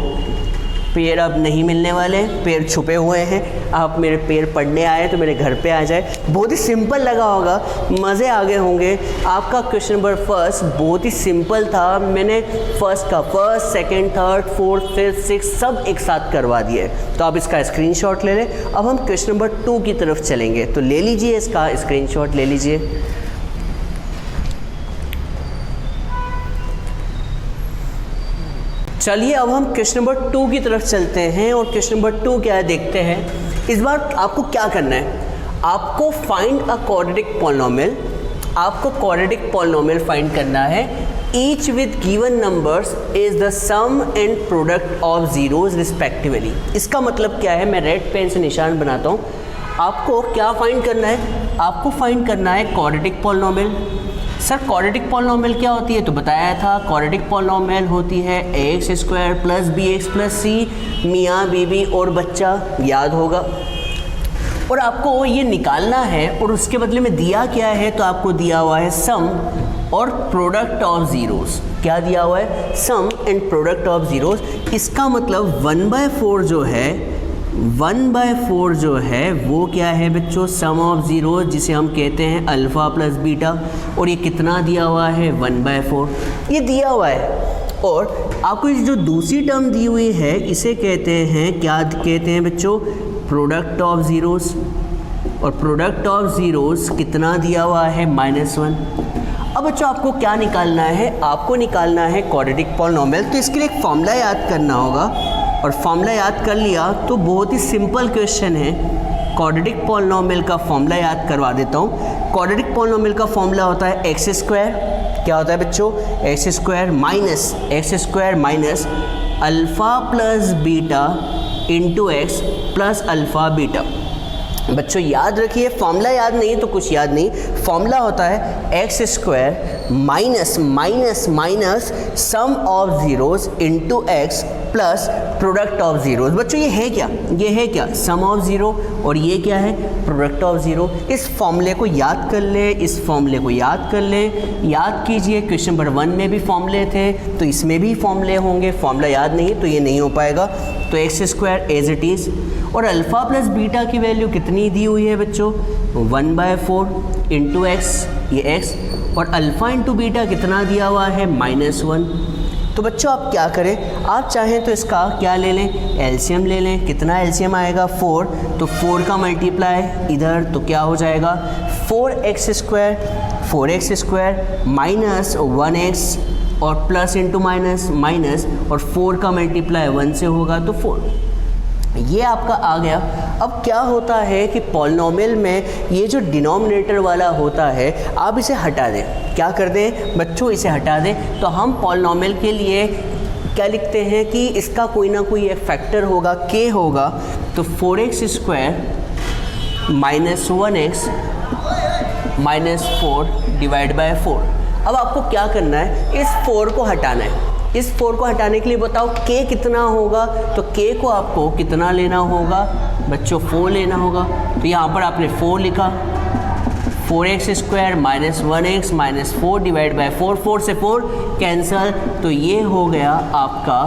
पैर अब नहीं मिलने वाले, पैर छुपे हुए हैं। आप मेरे पैर पढ़ने आए तो मेरे घर पे आ जाए। बहुत ही सिंपल लगा होगा, मज़े आ गए होंगे। आपका क्वेश्चन नंबर फर्स्ट बहुत ही सिंपल था। मैंने फर्स्ट का first, second, third, fourth, fifth, six सब एक साथ करवा दिए। तो आप इसका स्क्रीनशॉट ले लें। अब हम क्वेश्चन नंबर 2 की तरफ चलेंगे, तो ले लीजिए इसका स्क्रीनशॉट ले लीजिए। चलिए अब हम क्वेश्चन नंबर 2 की तरफ चलते हैं और क्वेश्चन नंबर 2 क्या है देखते हैं। इस बार आपको क्या करना है, आपको फाइंड अ क्वाड्रेटिक पॉलिनोमियल, आपको क्वाड्रेटिक पॉलिनोमियल फाइंड करना है। Each with given numbers is the sum and product of zeros respectively. इसका मतलब क्या है, मैं रेड पेन से निशान बनाता हूँ। आपको क्या फाइंड करना है, आपको फाइंड करना है quadratic polynomial. Sir quadratic polynomial क्या होती है, तो बताया था क्वाड्रेटिक पॉलिनोमियल होती है ax² + bx + c, मियाँ बीवी और बच्चा, याद होगा। और आपको ये निकालना है और उसके बदले में दिया क्या है, तो आपको दिया हुआ है सम और प्रोडक्ट ऑफ ज़ीरोज़। क्या दिया हुआ है, सम एंड प्रोडक्ट ऑफ ज़ीरोज़। इसका मतलब 1/4 जो है, 1/4 जो है वो क्या है बच्चों, सम ऑफ ज़ीरोज़, जिसे हम कहते हैं अल्फ़ा + बीटा। और ये कितना दिया हुआ है, 1/4 ये दिया हुआ है। और आपको जो दूसरी टर्म दी हुई है इसे कहते हैं, क्या कहते हैं बच्चों, प्रोडक्ट ऑफ ज़ीरोज़। और प्रोडक्ट ऑफ ज़ीरोज़ कितना दिया हुआ है, -1। अब बच्चों आपको क्या निकालना है, आपको निकालना है क्वाड्रेटिक पॉलिनोमियल। तो इसके लिए एक फॉर्मूला याद करना होगा और फॉर्मूला याद कर लिया तो बहुत ही सिंपल क्वेश्चन है। क्वाड्रेटिक पॉलिनोमियल का फॉर्मूला याद करवा देता हूँ। क्वाड्रेटिक पॉलिनोमियल का फॉर्मूला होता है x², क्या होता है बच्चों, x² minus alpha + beta × x + alpha beta. बच्चों याद रखिए, फॉर्मूला याद नहीं तो कुछ याद नहीं। फॉर्मूला होता है x² minus sum of zeros × x plus product of zeros. बच्चों ये है क्या? ये है क्या? सम ऑफ ज़ीरो, और ये क्या है? Product of zero. इस फॉर्मूले को याद कर ले, इस फॉर्मूले को याद कर ले। याद कीजिए क्वेश्चन नंबर 1 में भी फॉर्मूले थे तो इसमें भी फॉर्मूले होंगे। फॉर्मूला याद नहीं तो ये नहीं हो पाएगा। तो x square as it is, और अल्फ़ा प्लस बीटा की वैल्यू कितनी दी हुई है बच्चों? 1/4 इंटू एक्स, ये एक्स, और अल्फ़ा इंटू बीटा कितना दिया हुआ है? -1। तो बच्चों आप क्या करें, आप चाहें तो इसका क्या ले लें? एलसीएम ले लें। कितना एलसीएम आएगा? 4। तो 4 का मल्टीप्लाई इधर तो क्या हो जाएगा? 4x स्क्वायर माइनस 1x, और प्लस इंटू माइनस माइनस, और 4 का मल्टीप्लाई 1 से होगा तो 4। ये आपका आ गया। अब क्या होता है कि पॉलिनोमियल में ये जो डिनोमिनेटर वाला होता है आप इसे हटा दें। क्या कर दें बच्चों? इसे हटा दें। तो हम पॉलिनोमियल के लिए क्या लिखते हैं कि इसका कोई ना कोई एक फैक्टर होगा, k होगा। तो 4x square minus 1x minus 4 divide by 4। अब आपको क्या करना है? इस 4 को हटाना है। इस 4 को हटाने के लिए बताओ k कितना होगा? तो k को आपको कितना लेना होगा बच्चों? 4 लेना होगा। तो यहाँ पर आपने 4 लिखा, 4x square minus 1x minus 4 divide by 4, 4 से 4 कैंसल। तो ये हो गया आपका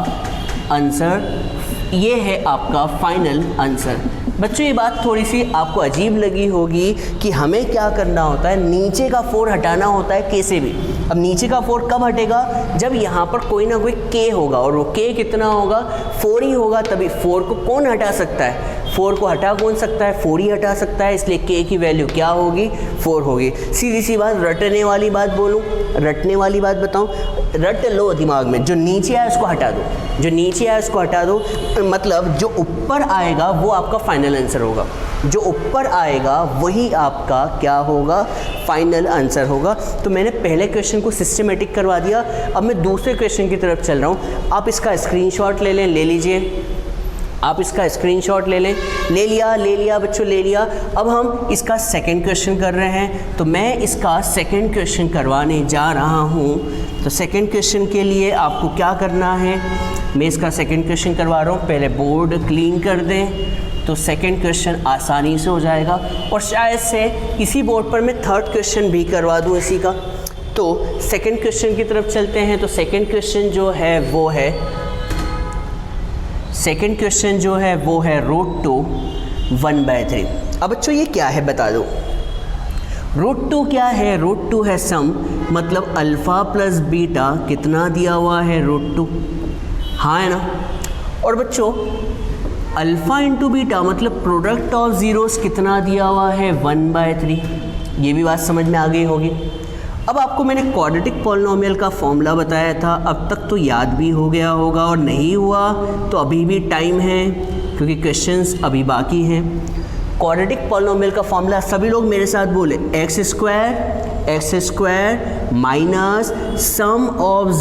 आंसर, ये है आपका फाइनल आंसर। बच्चों ये बात थोड़ी सी आपको अजीब लगी होगी कि हमें क्या करना होता है, नीचे का 4 हटाना होता है k से भी। अब नीचे का 4 कब हटेगा? जब यहाँ पर कोई ना कोई k होगा, और वो k कितना होगा? 4 ही होगा। तभी 4 को कौन हटा सकता है? 4 को हटा कौन सकता है? 4 ही हटा सकता है। इसलिए k की वैल्यू क्या होगी? 4 होगी। सीधी सी बात, रटने वाली बात बोलूँ, रटने वाली बात बताऊँ, रट लो दिमाग में। जो नीचे आया उसको हटा दो, जो नीचे आया उसको हटा दो। मतलब जो ऊपर आएगा वो आपका फाइनल आंसर होगा। जो ऊपर आएगा वही आपका क्या होगा? फाइनल आंसर होगा। तो मैंने पहले क्वेश्चन को सिस्टमेटिक करवा दिया। अब मैं दूसरे क्वेश्चन की तरफ चल रहा हूँ। आप इसका स्क्रीनशॉट ले लें, ले लीजिए। आप इसका स्क्रीनशॉट ले लें। ले लिया बच्चों, ले लिया। अब हम इसका सेकंड क्वेश्चन कर रहे हैं। तो मैं इसका सेकंड क्वेश्चन करवाने जा रहा हूँ। तो सेकंड क्वेश्चन के लिए आपको क्या करना है? मैं इसका सेकंड क्वेश्चन करवा रहा हूँ। पहले बोर्ड क्लीन कर दें तो सेकंड क्वेश्चन आसानी से हो जाएगा, और शायद से इसी बोर्ड पर मैं थर्ड क्वेश्चन भी करवा दूँ इसी का। तो सेकंड क्वेश्चन की तरफ चलते हैं। तो सेकंड क्वेश्चन जो है वो है, सेकंड क्वेश्चन जो है वो है √2 1/3। अब बच्चों ये क्या है बता दो। √2 क्या है? √2 है सम, मतलब अल्फ़ा प्लस बीटा कितना दिया हुआ है? √2, हाँ है ना। और बच्चों अल्फ़ा इंटू बीटा मतलब प्रोडक्ट ऑफ ज़ीरोस कितना दिया हुआ है? 1/3। ये भी बात समझ में आ गई होगी। अब आपको मैंने क्वाड्रेटिक पॉलिनोमियल का फॉर्मूला बताया था, अब तक तो याद भी हो गया होगा, और नहीं हुआ तो अभी भी टाइम है क्योंकि क्वेश्चंस अभी बाकी हैं। क्वाड्रेटिक पॉलिनोमियल का फॉर्मूला सभी लोग मेरे साथ बोले, x square minus sum of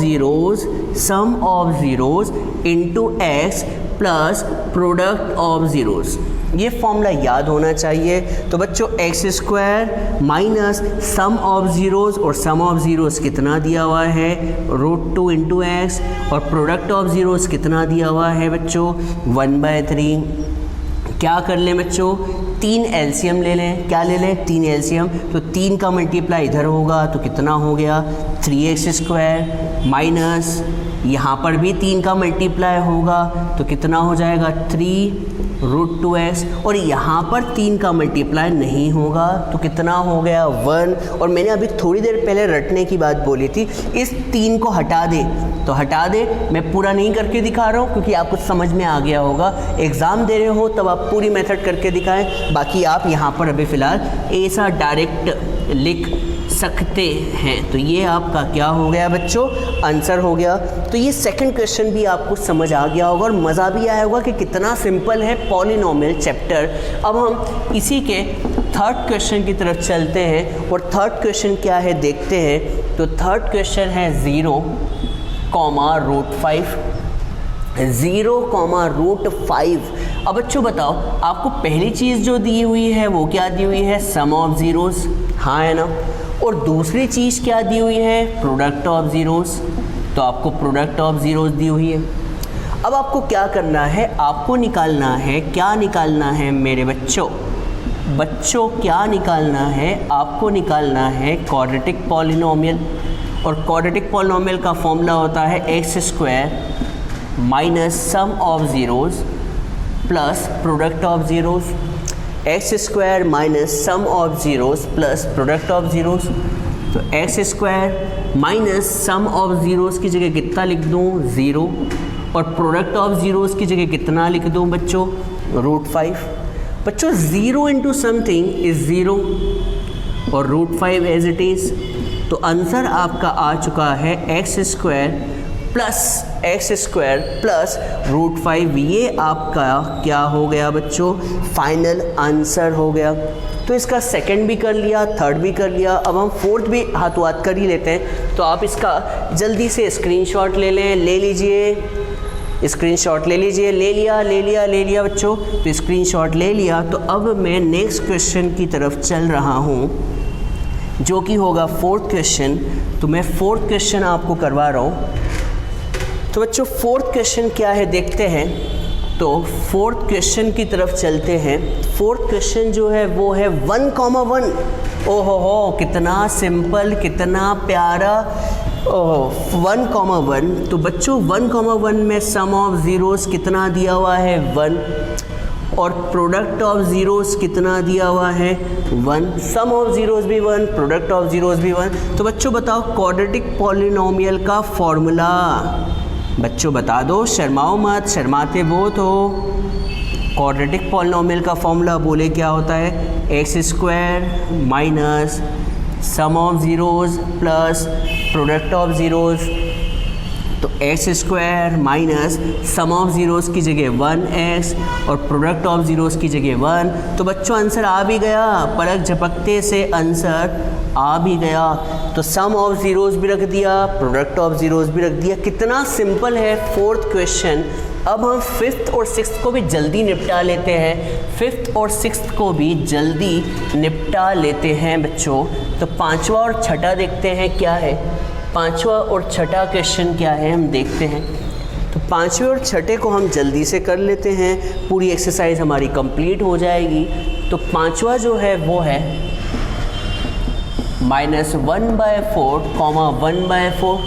zeros into x plus product of zeros. ये फॉर्मूला याद होना चाहिए। तो बच्चों x square minus sum of zeros, और सम ऑफ ज़ीरोज़ कितना दिया हुआ है? √2 इंटू एक्स, और प्रोडक्ट ऑफ ज़ीरोज़ कितना दिया हुआ है बच्चों? 1/3। क्या कर लें बच्चों? 3 एलसीएम ले लें। क्या ले लें? 3 एलसीएम। तो 3 का मल्टीप्लाई इधर होगा तो कितना हो गया? 3x स्क्वायर माइनस यहाँ पर भी 3 का मल्टीप्लाई होगा तो कितना हो जाएगा? 3√2x, और यहाँ पर 3 का मल्टीप्लाई नहीं होगा तो कितना हो गया? 1। और मैंने अभी थोड़ी देर पहले रटने की बात बोली थी, इस 3 को हटा दे तो हटा दे। मैं पूरा नहीं करके दिखा रहा हूँ क्योंकि आपको समझ में आ गया होगा। एग्ज़ाम दे रहे हो तब आप पूरी मेथड करके दिखाएं, बाकी आप यहाँ पर अभी फ़िलहाल ऐसा डायरेक्ट लिख सकते हैं। तो ये आपका क्या हो गया बच्चों? आंसर हो गया। तो ये सेकंड क्वेश्चन भी आपको समझ आ गया होगा और मज़ा भी आया होगा कि कितना सिंपल है पॉलिनोमियल चैप्टर। अब हम इसी के थर्ड क्वेश्चन की तरफ चलते हैं, और थर्ड क्वेश्चन क्या है देखते हैं। तो थर्ड क्वेश्चन है 0, √5। 0, अब बच्चों बताओ, आपको पहली चीज़ जो दी हुई है वो क्या दी हुई है? सम ऑफ ज़ीरोज़, हाँ है ना। और दूसरी चीज़ क्या दी हुई है? Product of zeros. तो आपको प्रोडक्ट ऑफ ज़ीरोज़ दी हुई है। अब आपको क्या करना है, आपको निकालना है, क्या निकालना है मेरे बच्चों, क्या निकालना है, आपको निकालना है क्वाड्रेटिक पॉलिनोमियल। और क्वाड्रेटिक पॉलिनोमियल का फॉर्मूला होता है X square minus sum of zeros plus product of zeros, X square minus sum of zeros plus product of zeros. तो x square minus sum of zeros की जगह कितना लिख दूँ, 0, और प्रोडक्ट ऑफ ज़ीरोज़ की जगह कितना लिख दूँ बच्चों, √5। बच्चों 0 इंटू समथिंग इज़ 0 और √5 एज इट इज़। तो आंसर आपका आ चुका है एक्स स्क्वायर प्लस √5। ये आपका क्या हो गया बच्चों, फाइनल आंसर हो गया। तो इसका सेकंड भी कर लिया, थर्ड भी कर लिया, अब हम फोर्थ भी हाथों हाथ कर ही लेते हैं। तो आप इसका जल्दी से स्क्रीनशॉट ले लें, ले लीजिए, स्क्रीनशॉट ले लीजिए, ले लिया बच्चों। तो स्क्रीनशॉट ले लिया। तो अब मैं नेक्स्ट क्वेश्चन की तरफ चल रहा हूँ, जो कि होगा फोर्थ क्वेश्चन। तो मैं फोर्थ क्वेश्चन आपको करवा रहा हूँ। तो बच्चों फोर्थ क्वेश्चन क्या है देखते हैं। तो फोर्थ क्वेश्चन की तरफ चलते हैं। फोर्थ क्वेश्चन जो है वो है 1,1। ओहो हो, कितना सिंपल, कितना प्यारा। 1,1। तो बच्चों 1,1 में सम ऑफ ज़ीरोज़ कितना दिया हुआ है, 1, और प्रोडक्ट ऑफ ज़ीरोज़ कितना दिया हुआ है, 1। सम ऑफ ज़ीरोज़ भी 1, प्रोडक्ट ऑफ ज़ीरोज़ भी 1। तो बच्चों बताओ क्वाड्रेटिक पॉलिनोमियल का फॉर्मूला, बच्चों बता दो, शर्माओ मत, शर्माते बहुत हो। क्वाड्रेटिक पॉलिनोमियल का फॉर्मूला बोले क्या होता है, X square minus sum of zeros plus product of zeros. तो x square minus sum of zeros की जगह 1x और प्रोडक्ट ऑफ ज़ीरोज़ की जगह 1। तो बच्चों आंसर आ भी गया, पलक झपकते से आंसर आ भी गया। तो सम ऑफ ज़ीरोज़ भी रख दिया, प्रोडक्ट ऑफ ज़ीरोज़ भी रख दिया। कितना सिंपल है फोर्थ क्वेश्चन। अब हम फिफ्थ और सिक्स्थ को भी जल्दी निपटा लेते हैं, फिफ्थ और सिक्स्थ को भी जल्दी निपटा लेते हैं बच्चों। तो पांचवा और छठा देखते हैं क्या है, पांचवा और छठा क्वेश्चन क्या है हम देखते हैं। तो पांचवे और छठे को हम जल्दी से कर लेते हैं, पूरी एक्सरसाइज हमारी कंप्लीट हो जाएगी। तो पांचवा जो है वो है -1/4, 1/4।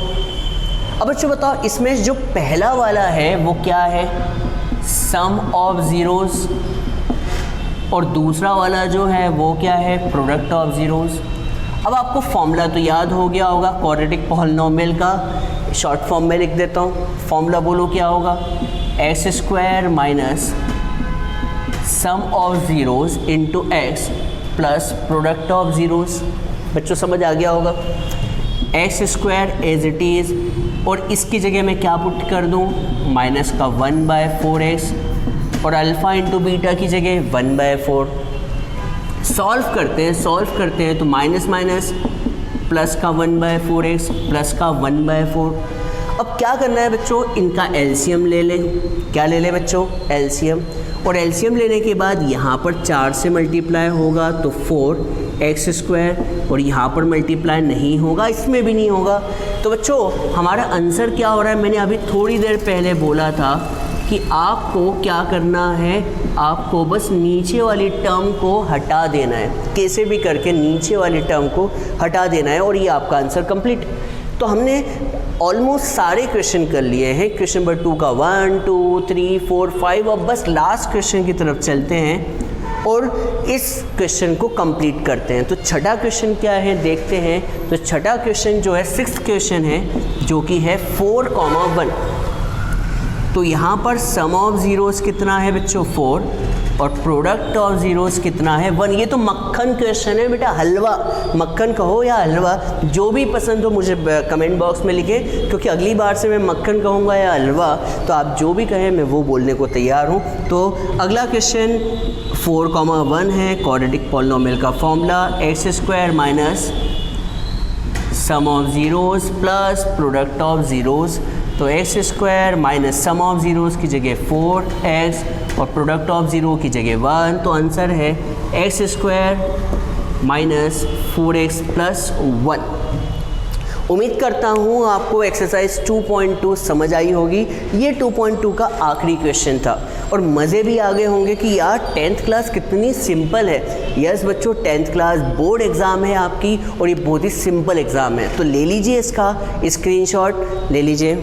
अब बच्चों बताओ इसमें जो पहला वाला है वो क्या है, सम ऑफ ज़ीरोज़, और दूसरा वाला जो है वो क्या है, प्रोडक्ट ऑफ ज़ीरोज़। अब आपको फॉर्मूला तो याद हो गया होगा क्वाड्रेटिक पॉलिनोमियल का, शॉर्ट फॉर्म में लिख देता हूँ। फॉर्मूला बोलो क्या होगा, x square minus sum of zeros into x plus product of zeros. बच्चों समझ आ गया होगा। X square as it is, और इसकी जगह मैं क्या पुट कर दूँ, माइनस का 1/4x, और अल्फ़ा इंटू बीटा की जगह 1/4। सॉल्व करते हैं तो माइनस माइनस प्लस का 1/4x प्लस का 1/4। अब क्या करना है बच्चों, इनका एलसीएम ले लें। क्या ले लें बच्चों, एलसीएम। और एलसीएम लेने के बाद यहाँ पर 4 से मल्टीप्लाई होगा तो 4x स्क्वायर, और यहाँ पर मल्टीप्लाई नहीं होगा, इसमें भी नहीं होगा। तो बच्चों हमारा आंसर क्या हो रहा है, मैंने अभी थोड़ी देर पहले बोला था कि आपको क्या करना है, आपको बस नीचे वाली टर्म को हटा देना है, कैसे भी करके नीचे वाली टर्म को हटा देना है, और ये आपका आंसर कंप्लीट। तो हमने ऑलमोस्ट सारे क्वेश्चन कर लिए हैं, क्वेश्चन नंबर 2 का 1, 2, 3, 4, 5। अब बस लास्ट क्वेश्चन की तरफ चलते हैं और इस क्वेश्चन को कंप्लीट करते हैं। तो छठा क्वेश्चन क्या है देखते हैं। तो छठा क्वेश्चन जो है सिक्स्थ क्वेश्चन है, जो कि है 4,1। तो यहाँ पर सम ऑफ ज़ीरोज़ कितना है बच्चों, 4, और प्रोडक्ट ऑफ ज़ीरोज़ कितना है, 1। ये तो मक्खन क्वेश्चन है बेटा, हलवा, मक्खन कहो या हलवा, जो भी पसंद हो मुझे कमेंट बॉक्स में लिखें, क्योंकि अगली बार से मैं मक्खन कहूँगा या हलवा, तो आप जो भी कहें मैं वो बोलने को तैयार हूँ। तो अगला क्वेश्चन 4,1 है, क्वाड्रेटिक पॉलिनोमियल का formula X square minus sum of zeros plus product of zeros. तो x square minus sum of zeros की जगह 4x और प्रोडक्ट ऑफ ज़ीरो की जगह 1। तो आंसर है X square minus 4x plus 1। उम्मीद करता हूँ आपको एक्सरसाइज 2.2 समझ आई होगी। ये 2.2 का आखिरी क्वेश्चन था और मज़े भी आ गए होंगे कि यार 10th क्लास कितनी सिंपल है। यस बच्चों, 10th क्लास बोर्ड एग्ज़ाम है आपकी और ये बहुत ही सिंपल एग्ज़ाम है। तो ले लीजिए इसका स्क्रीनशॉट ले लीजिए।